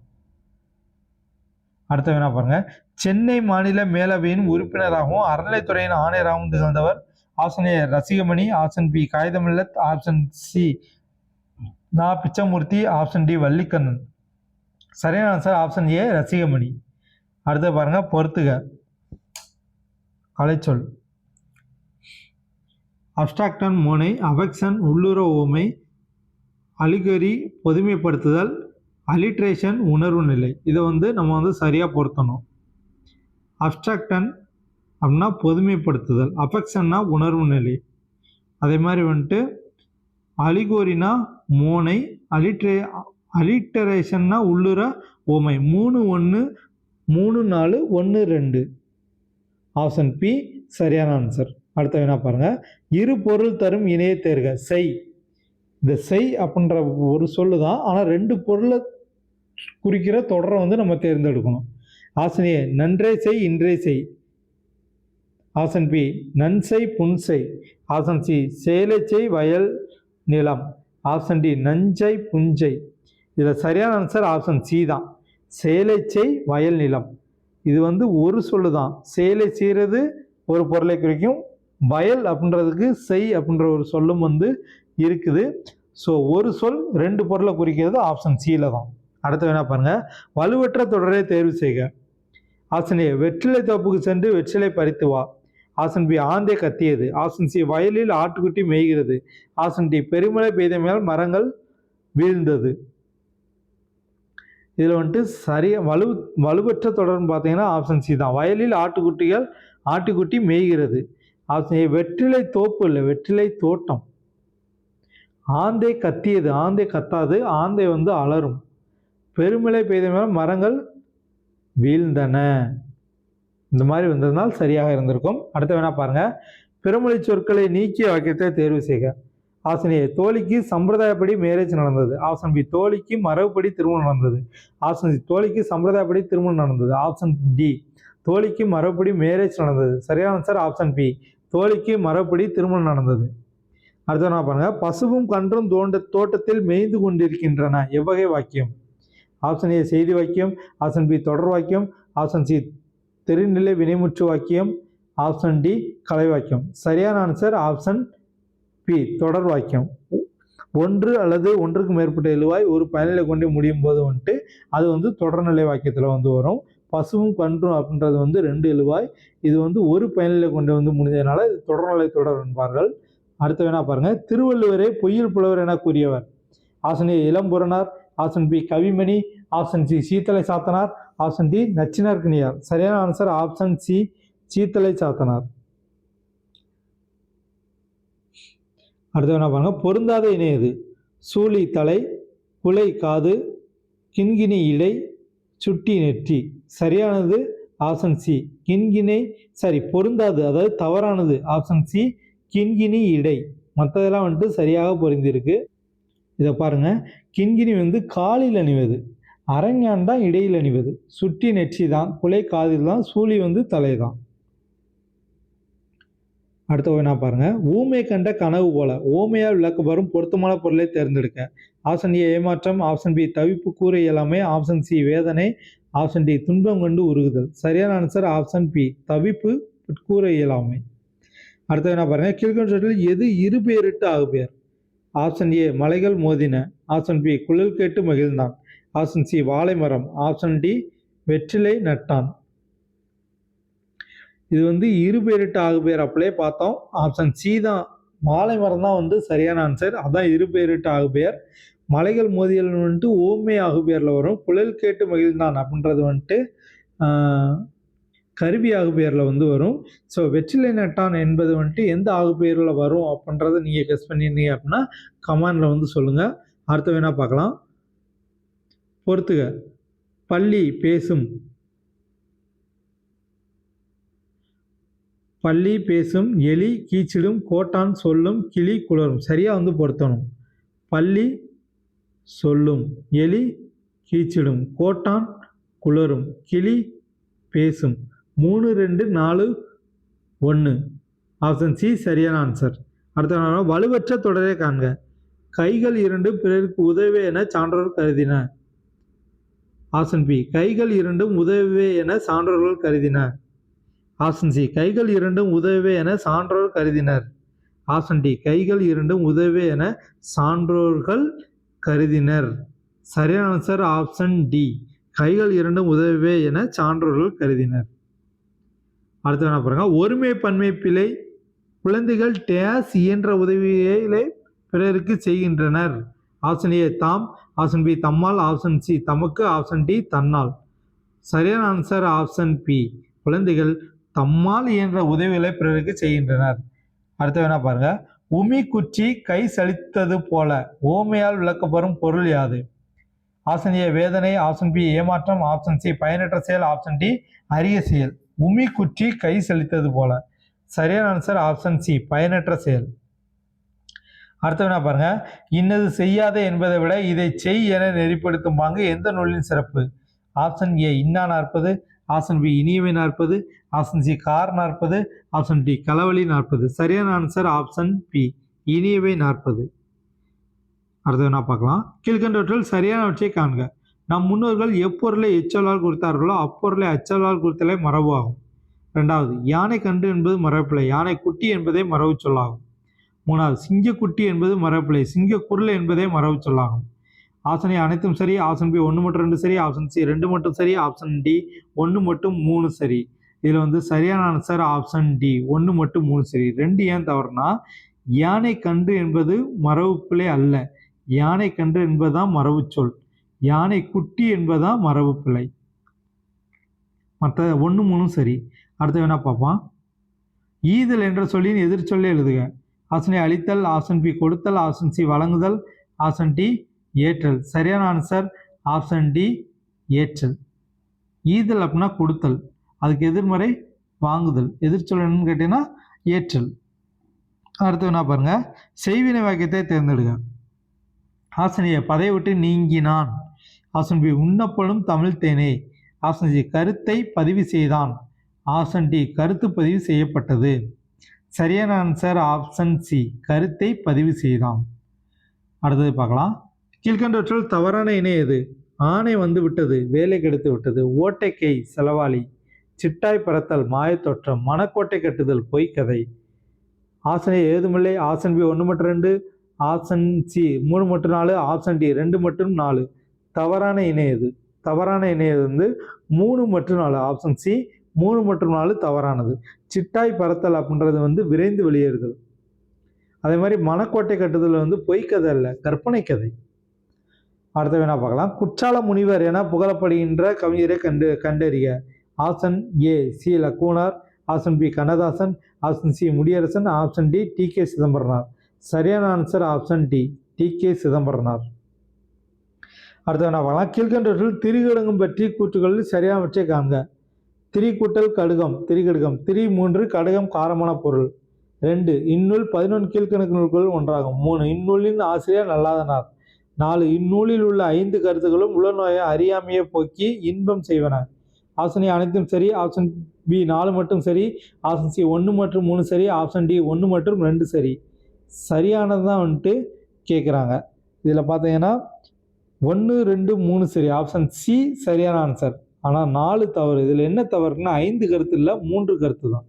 அடுத்த வேணா பாருங்க. சென்னை மாநில மேலவையின் உறுப்பினராகவும் அறநிலைத்துறையின் ஆணையராகவும் திகழ்ந்தவர். Option A Rasikamani, option B காகிதமில்லத், option C Na Pichamoorthy, option D Vallikannan. சரியான ஆன்சர் ஆப்ஷன் ஏ ரசிகமணி. அடுத்த பாருங்க. பொறுத்துக. கலைச்சொல். அப்ஸ்ட்ராக்டன் மோனை, அஃபெக்ஷன் உள்ளுற ஓமை, அலிகரி பொதுமைப்படுத்துதல், அலிட்ரேஷன் உணர்வு நிலை. இதை வந்து நம்ம வந்து சரியாக பொருத்தணும். அப்ஸ்ட்ராக்டன் அப்படின்னா பொதுமைப்படுத்துதல், அஃபெக்ஷன்னா உணர்வு நிலை, அதே மாதிரி வந்துட்டு அலிகோரினா மோனை, அலிட்டரேஷன்னா உள்ளுற ஓமை. 3 1 3 4 1 2, ஆப்ஷன் பி சரியான ஆன்சர். அடுத்த வேணா பாருங்க. இரு பொருள் தரும் இணைய தேர்க. செய், இந்த செய் அப்படின்ற ஒரு சொல்லு தான், ஆனால் 2 பொருளை குறிக்கிற தொடரை வந்து நம்ம தேர்ந்தெடுக்கணும். ஆப்ஷன் ஏ நன்றே செய் இன்றே செய். ஆப்ஷன் பி நன்செய் புன்செய். ஆப்ஷன் சி சேலை செய் வயல் நிலம். ஆப்ஷன் டி நஞ்சை புஞ்சை. இதில் சரியான ஆன்சர் ஆப்ஷன் சி தான், சேலை செய் வயல் நிலம். இது வந்து ஒரு சொல்லு தான். சேலை செய்கிறது ஒரு பொருளை குறிக்கும், வயல் அப்படின்றதுக்கு செய் அப்படின்ற ஒரு சொல்லும் வந்து இருக்குது. ஸோ ஒரு சொல் ரெண்டு பொருளை குறிக்கிறது ஆப்ஷன் சியில் தான். அடுத்து வேணா பாருங்க, வலுவற்ற தொடரை தேர்வு செய்க. ஆப்ஷன் ஏ வெற்றிலை தோப்புக்கு சென்று வெற்றிலை பறித்து வா. ஆப்ஷன் பி ஆந்தை கத்தியது. ஆப்ஷன் சி வயலில் ஆட்டுக்குட்டி மேய்கிறது. ஆப்ஷன் டி பெருமழை பெய்த மேல் மரங்கள் வீழ்ந்தது. இதில் வந்துட்டு சரியா வலுவற்ற தொடர்னு பார்த்தீங்கன்னா ஆப்ஷன் சி தான், வயலில் ஆட்டுக்குட்டி மேய்கிறது. ஆப்ஷன் ஏ வெற்றிலை தோப்பு இல்லை, வெற்றிலை தோட்டம். ஆந்தை கத்தியது, ஆந்தை கத்தாது, ஆந்தை வந்து அலரும். பெருமழை பெய்த மேல் மரங்கள் வீழ்ந்தன. இந்த மாதிரி வந்ததுனால் சரியாக இருந்திருக்கும். அடுத்து வேணா பாருங்க, பிறமொழி சொற்களை நீக்கிய வாக்கியத்தை தேர்வு செய்க. ஆப்ஷன் ஏ தோழிக்கு சம்பிரதாயப்படி மேரேஜ் நடந்தது. ஆப்ஷன் பி தோழிக்கு மரபுப்படி திருமணம் நடந்தது. ஆப்ஷன் சி தோழிக்கு சம்பிரதாயப்படி திருமணம் நடந்தது. ஆப்ஷன் டி தோழிக்கு மரபுப்படி மேரேஜ் நடந்தது. சரியான ஆன்சர் ஆப்ஷன் பி தோழிக்கு மரபுப்படி திருமணம் நடந்தது. அடுத்த என்ன பாருங்க, பசுவும் கன்றும் தோட்டத்தில் மேய்ந்து கொண்டிருக்கின்றன. எவ்வகை வாக்கியம்? ஆப்ஷன் ஏ செய்தி வாக்கியம். ஆப்ஷன் பி தொடர் வாக்கியம். ஆப்ஷன் சி தெரிநிலை வினைமுற்று வாக்கியம். ஆப்ஷன் டி கலை வாக்கியம். சரியான ஆன்சர் ஆப்ஷன் பி தொடர் வாக்கியம். ஒன்று அல்லது ஒன்றுக்கு மேற்பட்ட எழுவாய் ஒரு பயனிலை கொண்டு முடியும் போது வந்துட்டு அது வந்து தொடர்நிலை வாக்கியத்தில் வந்து வரும். பசுவும் கன்றும் அப்படின்றது வந்து ரெண்டு எழுவாய், இது வந்து ஒரு பயனிலை கொண்டு வந்து முடிஞ்சதுனால இது தொடர்நிலை தொடர் என்பார்கள். அடுத்து வேணா பாருங்க, திருவள்ளுவரை பொய்யில் புலவர் என கூறியவர். Option A Ilampuranar. Option B Kavimani. Option C Seethalai Sathanar. Option D Nachinarkiniyar. சரியான answer option C Seethalai Sathanar. அடுத்து என்ன பாருங்க, பொருந்தாத இணை எது? சூளி தலை, குலை காது, கிண்கிணி இடை, சுட்டி நெற்றி. சரியானது ஆப்ஷன் சி கிண்கிணை, பொருந்தாது அதாவது தவறானது ஆப்ஷன் சி கிண்கிணி இடை. மற்றதெல்லாம் வந்துட்டு சரியாக பொருந்திருக்கு. இதை பாருங்க, கிண்கிணி வந்து காலில் அணிவது, அரஞ்ஞான் தான் இடையில் அணிவது, சுட்டி நெற்றி தான், குலை காதில் தான், சூளி வந்து தலை தான். அடுத்த என்ன பாருங்க, ஊமை கண்ட கனவு போல ஓமையால் விளக்கப்படும் பொருத்தமான பொருளை தேர்ந்தெடுக்க. ஆப்ஷன் ஏ ஏமாற்றம். ஆப்ஷன் பி தவிப்பு கூற இயலாமை. ஆப்ஷன் சி வேதனை. ஆப்ஷன் டி துன்பம் கொண்டு உருகுதல். சரியான ஆன்சர் ஆப்ஷன் பி தவிப்பு கூற இயலாமை. அடுத்த என்ன பாருங்க, கீழ்கண்ட சொற்களில் எது இரு பெயரிட்டு ஆகுபெயர்? ஆப்ஷன் ஏ மலைகள் மோதின. ஆப்ஷன் பி குழல் கேட்டு மகிழ்ந்தான். ஆப்ஷன் சி வாழை மரம். ஆப்ஷன் டி வெற்றிலை நட்டான். இது வந்து இரு பெயரிட்டு ஆகுபெயர் அப்படியே பார்த்தோம். ஆப்ஷன் சி தான், வாழை மரம் தான் வந்து சரியான ஆன்சர். அதான் இரு பெயரிட்டு ஆகுபெயர். மலைகள் மோதியல் வந்துட்டு ஓமை ஆகுபெயரில் வரும். குழல் கேட்டு மகிழ்ந்தான் அப்படின்றது வந்துட்டு கருவி ஆகுபெயரில் வந்து வரும். ஸோ வெற்றிலை நட்டான் என்பது வந்துட்டு எந்த ஆகுபெயரில் வரும் அப்படின்றத நீங்கள் கெஸ் பண்ணியிருந்தீங்க அப்படின்னா கமெண்டில் வந்து சொல்லுங்கள். அடுத்த வேணா பார்க்கலாம். பொறுத்துக. பள்ளி பேசும், பள்ளி பேசும், எலி கீச்சிடும், கோட்டான் சொல்லும், கிளி குளரும். சரியாக வந்து பொருத்தணும். பள்ளி சொல்லும், எலி கீச்சிடும், கோட்டான் குளரும், கிளி பேசும். 3, 2, 4, 1. ஆப்ஷன் சி சரியான ஆன்சர். அடுத்த வலுவற்ற தொடரை காண்க. கைகள் இரண்டும் பிறருக்கு உதவி என சான்றோர் கருதினர். ஆப்ஷன் பி கைகள் இரண்டும் உதவி என சான்றோர்கள் கருதினர். ஆப்ஷன் சி கைகள் இரண்டும் உதவி என சான்றோர் கருதினர். ஆப்ஷன் டி கைகள் இரண்டும் உதவி என சான்றோர்கள் கருதினர். சரியான ஆன்சர் ஆப்ஷன் டி கைகள் இரண்டும் உதவி என சான்றோர்கள் கருதினர். அடுத்து என்ன பாருங்க, ஒருமை பன்மை பிழை குழந்தைகள் டேஸ் இயன்ற உதவியை பிறருக்கு செய்கின்றனர். ஆப்ஷன் ஏ தாம். ஆப்ஷன் பி தம்மால். ஆப்ஷன் சி தமக்கு. ஆப்ஷன் டி தன்னால். சரியான ஆன்சர் ஆப்ஷன் பி குழந்தைகள் தம்மால் இயன்ற உதவிகளை பிறருக்கு செய்கின்றனர். அடுத்து வேணா பாருங்க, உமி குச்சி கை சலித்தது போல ஓமையால் விளக்கப்படும் பொருள் யாது? ஆப்ஷன் ஏ வேதனை. ஆப்ஷன் பி ஏமாற்றம். ஆப்ஷன் சி பயனற்ற செயல். ஆப்ஷன் டி அரிய செயல். உமி குச்சி கை செலுத்தது போல. சரியான ஆன்சர் ஆப்ஷன் சி பயனற்ற செயல். அடுத்த பாருங்க, இன்னது செய்யாத என்பதை விட இதை செய் என நெறிப்படுத்தும் பாங்கு எந்த நூலின் சிறப்பு? ஆப்ஷன் ஏ இன்னா நாற்பது. Option B Iniyavai 40, option C Kar 40, option D Kalavazhi 40. சரியான ஆன்சர் ஆப்ஷன் பி இனியவை 40. அடுத்தது என்ன பார்க்கலாம். கீழ்கண்டவற்றில் சரியானவற்றை காண்க. நம் முன்னோர்கள் எப்பொருளை எச்சொல்லால் குறித்தார்களோ அப்பொருளை அச்சொல்லால் குறித்தலே மரபு ஆகும். 2வது யானை கன்று என்பது மரபில்லை, யானை குட்டி என்பதே மரபு சொல்லாகும். 3வது சிங்கக்குட்டி என்பது மரபில்லை, சிங்க குரல் என்பதே மரபு சொல்லாகும். ஆப்ஷன் ஏ அனைத்தும் சரி, ஆப்ஷன் பி 1 மற்றும் 2 சரி, ஆப்ஷன் சி 2 மட்டும் சரி, ஆப்ஷன் டி 1 மற்றும் 3 சரி. இதில் சரியான ஆன்சர் ஆப்ஷன் டி 1 மற்றும் 3 சரி. 2 ஏன் தவறுனா யானை கன்று என்பது மரபு பிழை அல்ல, யானை கன்று என்பதுதான் மரபு சொல், யானை குட்டி என்பதுதான் மரபு பிழை. மற்ற 1 3 சரி. அடுத்து வேணா பார்ப்போம். ஈதல் என்ற சொல்லின் எதிர்ச்சொல்லை எழுதுக. ஆப்ஷன் ஏ அளித்தல், ஆப்ஷன் பி கொடுத்தல், ஆப்ஷன் சி வழங்குதல், ஆப்ஷன் டி ஏற்றல். சரியான ஆன்சர் ஆப்ஷன் டி ஏற்றல். ஈதல் அப்படின்னா கொடுத்தல், அதுக்கு எதிர்மறை வாங்குதல், எதிர்ச்சொல் என்னன்னு கேட்டீங்கன்னா ஏற்றல். அடுத்து என்ன பாருங்க, செய்வினை வாக்கியத்தை தேர்ந்தெடுங்க. ஆப்ஷன் ஏ பதை விட்டு நீங்கினான், ஆப்ஷன் பி உண்ணப்படும் தமிழ் தேனே, ஆப்ஷன் சி கருத்தை பதிவு செய்தான், ஆப்ஷன் டி கருத்து பதிவு செய்யப்பட்டது. சரியான ஆன்சர் ஆப்ஷன் சி கருத்தை பதிவு செய்தான். அடுத்தது பார்க்கலாம். கீழ்கண்டவற்றில் தவறான இணை எது? ஆணை வந்து விட்டது, வேலை கெடுத்து விட்டது, ஓட்டைக்கை செலவாளி, சிட்டாய் பறத்தல் மாயத்தோற்றம், மனக்கோட்டை கட்டுதல் பொய்க்கதை. ஆப்ஷன் ஏ ஏதுமில்லை, ஆப்ஷன் பி 1 மற்றும் 2, ஆப்ஷன் சி 3 மற்றும் 4, ஆப்ஷன் டி 2 மற்றும் 4. தவறான இணை எது? தவறான இணை 3 மற்றும் 4, ஆப்ஷன் சி 3 மற்றும் 4 தவறானது. சிட்டாய் பறத்தல் அப்படின்றது விரைந்து வெளியேறுதல். அதே மாதிரி மனக்கோட்டை கட்டுதல் பொய்க்கதை அல்ல, கற்பனை கதை. அடுத்த வேணா பார்க்கலாம். குற்றால முனிவர் என புகழப்படுகின்ற கவிஞரை கண்டறிய. Option A C Lakkunar, option B Kannadasan, option C Mudiyarasan, option D T K Chidambaranar. சரியான answer option D T K Chidambaranar. அடுத்த வேணா பார்க்கலாம். கீழ்கண்டவற்றில் திரிகடுகம் பற்றி கூற்றுகளில் சரியானவற்றை காண்க. திரி கூட்டல் கடுகம் திரிகடுகம், திரி 3 கடுகம் காரமான பொருள். 2 இந்நூல் 11 கீழ்கணக்கு நூல்களுள் ஒன்றாகும். 3 இந்நூலின் ஆசிரியர் நல்லாதனார். 4 இந்நூலில் உள்ள 5 கருத்துக்களும் உளநோயை அறியாமையை போக்கி இன்பம் செய்வன. ஆப்ஷன் ஏ அனைத்தும் சரி, ஆப்ஷன் பி 4 மட்டும் சரி, ஆப்ஷன் சி 1 மற்றும் 3 சரி, ஆப்ஷன் டி 1 மற்றும் 2 சரி. சரியானது தான் கேட்குறாங்க. இதில் பார்த்தீங்கன்னா 1 2 3 சரி, ஆப்ஷன் சி சரியான ஆன்சர். ஆனால் 4 தவறு. இதில் என்ன தவறுனா 5 கருத்து இல்லை, 3 கருத்து தான்.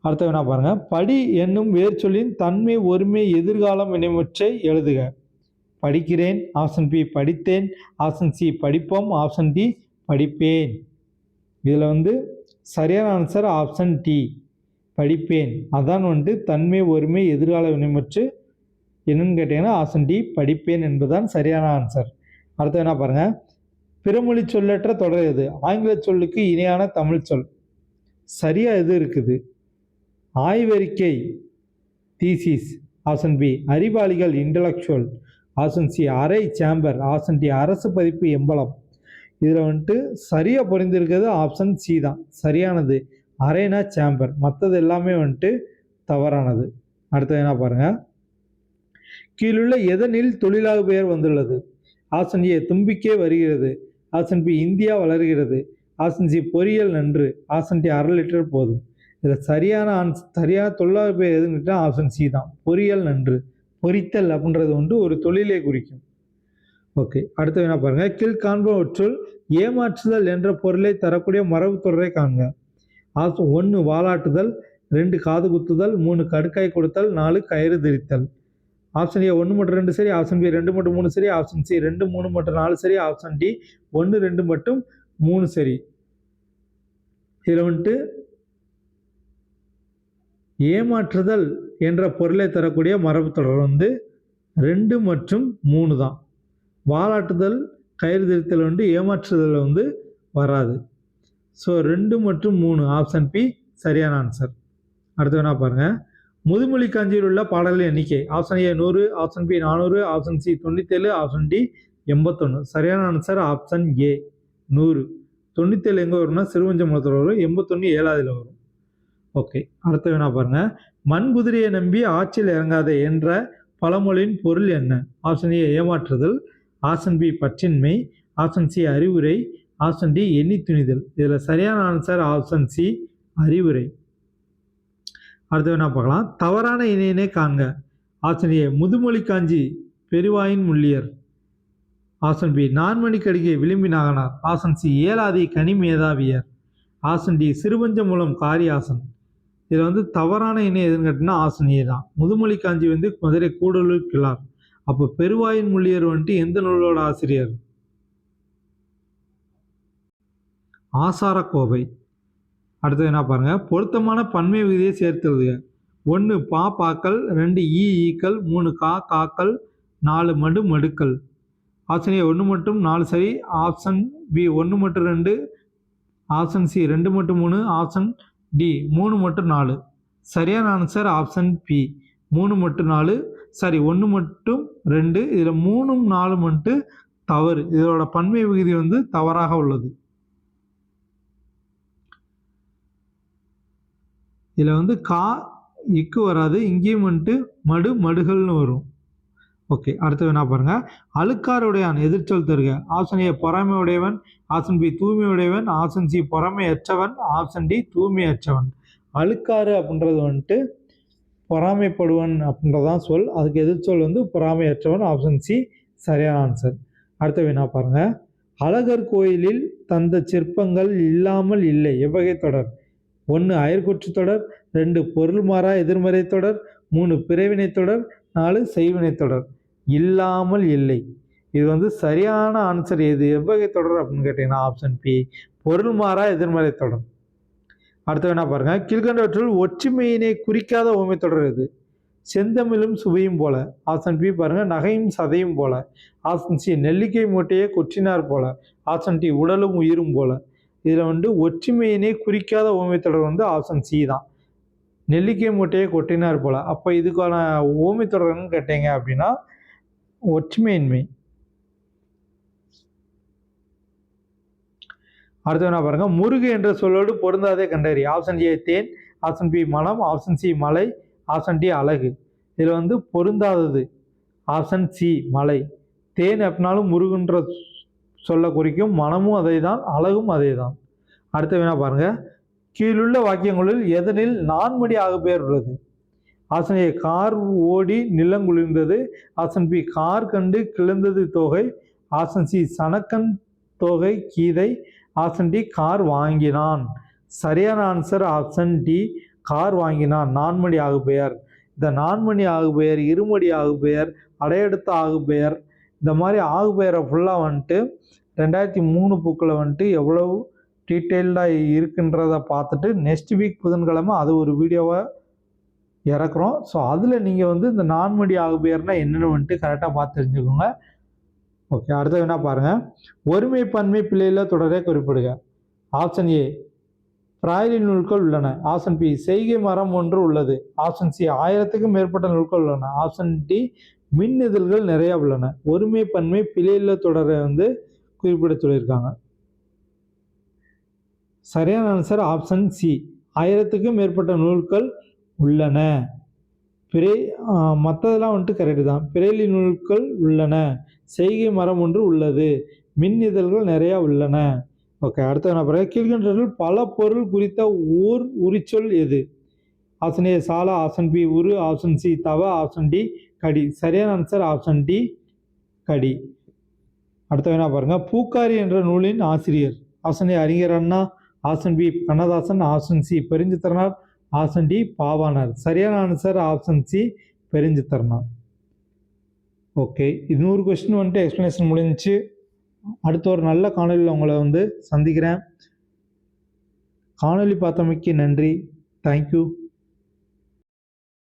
அடுத்த வேணா பாருங்க. படி என்னும் வேர்ச்சொல்லின் தன்மை ஒருமை எதிர்காலம் வினைமுற்றை எழுதுக. படிக்கிறேன், ஆப்ஷன் பி படித்தேன், ஆப்ஷன் சி படிப்போம், ஆப்ஷன் டி படிப்பேன். இதில் சரியான ஆன்சர் ஆப்ஷன் டி படிப்பேன். அதான் தன்மை ஒருமை எதிர்கால வினைமுற்று என்னன்னு கேட்டீங்கன்னா ஆப்ஷன் டி படிப்பேன் என்பதுதான் சரியான ஆன்சர். அடுத்து என்ன பாருங்க. பிறமொழி சொல்லற்ற தொடர் எது? ஆங்கில சொல்லுக்கு இணையான தமிழ் சொல். சரியா எது இருக்குது? ஆய்வறிக்கை தீசிஸ், ஆப்ஷன் பி அறிவாளிகள் இன்டலெக்சுவல், ஆப்ஷன் சி அரை சேம்பர், ஆப்ஷன் டி அரசு பதிப்பு எம்பலம். இதில் சரியா பொறிந்திருக்கிறது ஆப்ஷன் சி தான் சரியானது. அரைனா சேம்பர், மற்றது எல்லாமே தவறானது. அடுத்தது என்ன பாருங்க. கீழுள்ள எதனில் தொழிலாக பெயர் வந்துள்ளது? ஆப்ஷன் ஏ தும்பிக்கை வருகிறது, ஆப்ஷன் பி இந்தியா வளர்கிறது, ஆப்ஷன் சி பொரியல் நன்று, ஆப்ஷன் டி 1/2 லிட்டர் போதும். இதில் சரியான தொழிலாக பெயர் எதுன்னு ஆப்ஷன் சி தான் பொரியல் நன்று. பொரித்தல் அப்படின்றது ஒரு தொழிலை குறிக்கும். ஓகே, அடுத்து என்ன பாருங்க. கீழ்காண்பவற்றுள் ஏமாற்றுதல் என்ற பொருளை தரக்கூடிய மரபு தொடரை காண்க. ஆப்ஷன் 1 வாலாட்டுதல், 2 காது குத்துதல், 3 கடுக்காய் கொடுத்தல், 4 கயிறு திரித்தல். ஆப்ஷன் ஏ 1 மற்றும் 2 சரி, ஆப்ஷன் பி 2 மற்றும் 3 சரி, ஆப்ஷன் சி 2 3 மற்றும் 4 சரி, ஆப்ஷன் டி 1 2 மற்றும் 3 சரி. இதில் ஏமாற்றுதல் என்ற பொருளை தரக்கூடிய மரபு தொடர் 2 மற்றும் 3 தான். வாலாட்டுதல் கயிறு திரித்தல் ஏமாற்றுதல் வராது. ஸோ 2 மற்றும் 3 ஆப்ஷன் பி சரியான ஆன்சர். அடுத்து வேணா பாருங்க. முதுமொழி காஞ்சியில் உள்ள பாடல்களின் எண்ணிக்கை. Option A 100, option B 400, option C 97, option D 81. சரியான ஆன்சர் ஆப்ஷன் ஏ 100. 97 எங்கே வரும்னா சிறுவஞ்சமூலத்தில் வரும், 81 7ஆவதுல வரும். ஓகே, அடுத்த வேணா பாருங்க. மண் குதிரையை நம்பி ஆற்றில் இறங்காதே என்ற பழமொழியின் பொருள் என்ன? ஆப்ஷன் ஏ ஏமாற்றுதல், ஆப்ஷன் பி பற்றின்மை, ஆப்ஷன் சி அறிவுரை, ஆப்ஷன் டி எண்ணி துணிதல். இதில் சரியான ஆன்சர் ஆப்ஷன் சி அறிவுரை. அடுத்து என்ன பார்க்கலாம், தவறான இணையினை காண்க. Option A Muthumozhi Kanchi Peruvayin Mulliyar. Option B Nanmani Kadigai Vilambi Naganar. Option C Elathi Kani Methaviyar. Option D சிறுபஞ்ச மூலம் காரியாசன். இதில் தவறான இணை எதுன்னு கேட்டிங்கன்னா ஆப்ஷன் ஏ தான். முதுமொழி காஞ்சி மதுரை கூடலூர் கிளார். அப்போ பெருவாயின் முள்ளியர் எந்த நூலோட ஆசிரியர்? ஆசாரக்கோவை. அடுத்தது என்ன பாருங்க, பொருத்தமான பன்மை விதியை சேர்த்துருது. 1 பா பாக்கள், 2 ஈக்கள், 3 காக்கள், 4 மடுக்கள். ஆப்ஷன் ஏ 1 மற்றும் 4 சரி. ஆப்ஷன் பி 1 மற்றும் 2. ஆப்ஷன் சி 2 மற்றும் 3. ஆப்ஷன் டி 3 மற்றும் 4. சரியான ஆன்சர் ஆப்ஷன் பி 3 மற்றும் 4. சரி 1 மற்றும் 2. இதில் 3ம் 4 மட்டும் தவறு. இதோட பன்மை விகுதி தவறாக உள்ளது. இதில் கா இக்கு வராது, இங்கேயும் மடுகள்னு வரும். ஓகே, அடுத்தது என்ன பாருங்க, அழுக்காருடையான் எதிர்ச்சொல் தருக. ஆப்ஷன் ஏ பொறாமை உடையவன். ஆப்ஷன் பி தூய்மை உடையவன். ஆப்ஷன் சி பொறாமை அற்றவன். ஆப்ஷன் டி தூய்மை அற்றவன். அழுக்காறு அப்படின்றது பொறாமைப்படுவன் அப்படின்றதான் சொல். அதுக்கு எதிர்ச்சொல் பொறாமை அற்றவன். ஆப்ஷன் சி சரியான ஆன்சர். அடுத்தது என்ன பாருங்க, அழகர் கோயிலில் தந்த சிற்பங்கள் இல்லாமல் இல்லை எவ்வகை தொடர்? 1 அயற்கூற்று தொடர், 2 பொருள் மாறா எதிர்மறை தொடர், 3 பிறவினை தொடர், 4 செய்வினை தொடர். இல்லாமல் இல்லை. இது சரியான ஆன்சர் எது, எவ்வகை தொடர் அப்படின்னு கேட்டீங்கன்னா ஆப்ஷன் பி பொருள் மாறா எதிர்மறை தொடர். அடுத்து என்ன பாருங்க, கீழ்கண்டவற்றுள் ஒற்றுமையினை குறிக்காத ஓமை தொடர் எது? செந்தமிழும் சுவையும் போல. ஆப்ஷன் பி பாருங்க நகையும் சதையும் போல. ஆப்ஷன் சி நெல்லிக்கை மூட்டையை கொற்றினார் போல. ஆப்ஷன் டி உடலும் உயிரும் போல. இதில் ஒற்றுமையினை குறிக்காத ஓமை தொடர் ஆப்ஷன் சி தான், நெல்லிக்கை மூட்டையை கொட்டினார் போல. அப்போ இதுக்கான ஓமை தொடர்னு கேட்டீங்க அப்படின்னா ஒற்றுமையின்மை. அடுத்து என்ன பாருங்க, முருகு என்ற சொல்லோடு பொருந்தாதே கண்டறி. ஆப்ஷன் ஏ தேன். ஆப்ஷன் பி மனம். ஆப்ஷன் சி மலை. ஆப்ஷன் டி அழகு. இதில் பொருந்தாதது ஆப்ஷன் சி மலை. தேன் அப்படின்னாலும் முருகுன்ற சொல்ல குறிக்கும், மனமும் அதே தான், அழகும் அதே தான். அடுத்து என்ன பாருங்க, கீழுள்ள வாக்கியங்களில் எதனில் நான்மடி ஆகுபெயர் உள்ளது? ஆப்ஷன் ஏ கார் ஓடி நிலங்குளிர்ந்தது. ஆப்ஷன் பி கார் கண்டு கிளந்தது தோகை. ஆப்ஷன் சி சனக்கன் தோகை கீதை. ஆப்ஷன் டி கார் வாங்கினான். சரியான ஆன்சர் ஆப்ஷன் டி கார் வாங்கினான். நான்மடி ஆகுபெயர். இந்த நான்மணி ஆகுபெயர், இருமடி ஆகுபெயர், அடையெடுத்த ஆகுபெயர், இந்த மாதிரி ஆகுபெயரை ஃபுல்லாக 2003 புக்கில் எவ்வளவு டீட்டெயில்டாக இருக்குன்றதை பார்த்துட்டு நெக்ஸ்ட் வீக் புதன்கிழமை அது ஒரு வீடியோவை இறக்குறோம். ஸோ அதில் நீங்கள் இந்த நான்மடி ஆகுபெயர்னா என்னென்னு கரெக்டாக பார்த்து தெரிஞ்சுக்கோங்க. ஓகே, அடுத்தது என்ன பாருங்கள், ஒருமை பன்மை பிள்ளையில் தொடரே குறிப்பிடுக. ஆப்ஷன் ஏ பிராய்லி நூல்கள் உள்ளன. ஆப்ஷன் பி செய்கை மரம் ஒன்று உள்ளது. ஆப்ஷன் சி 1000க்கும் மேற்பட்ட நூல்கள் உள்ளன. ஆப்ஷன் டி மின் இதழ்கள் நிறைய உள்ளன. ஒருமை பன்மை பிள்ளையில் தொடரை குறிப்பிட சொல்லியிருக்காங்க. சரியான ஆன்சர் ஆப்ஷன் சி 1000க்கும் மேற்பட்ட நூல்கள் உள்ளன. மற்றதெல்லாம் கரெக்டு தான். பிறைலி நூல்கள் உள்ளன, செய்கை மரம் ஒன்று உள்ளது, மின் இதழ்கள் நிறையா உள்ளன. ஓகே, அடுத்த என்ன பாருங்க, கீழ்கண்டவற்றில் பல பொருள் குறித்த ஊர் உரிச்சொல் எது? ஆப்ஷன் ஏ சாலா. ஆப்ஷன் பி உரு. ஆப்ஷன் சி தவ. ஆப்ஷன் டி கடி. சரியான ஆன்சர் ஆப்ஷன் டி கடி. அடுத்த என்ன பாருங்க, பூக்காரி என்ற நூலின் ஆசிரியர். Option A Arignar Anna. Option B Kannadasan. Option C Perunchithiranar. Option D Pavanar. சரியான answer option C Perunchithiranar. Okay, இது 100 கொஸ்டின் எக்ஸ்பிளனேஷன் முடிஞ்சிச்சு. அடுத்த ஒரு நல்ல காணொலியில் உங்களை சந்திக்கிறேன். காணொலி பார்த்தமைக்கு நன்றி. தேங்க்யூ.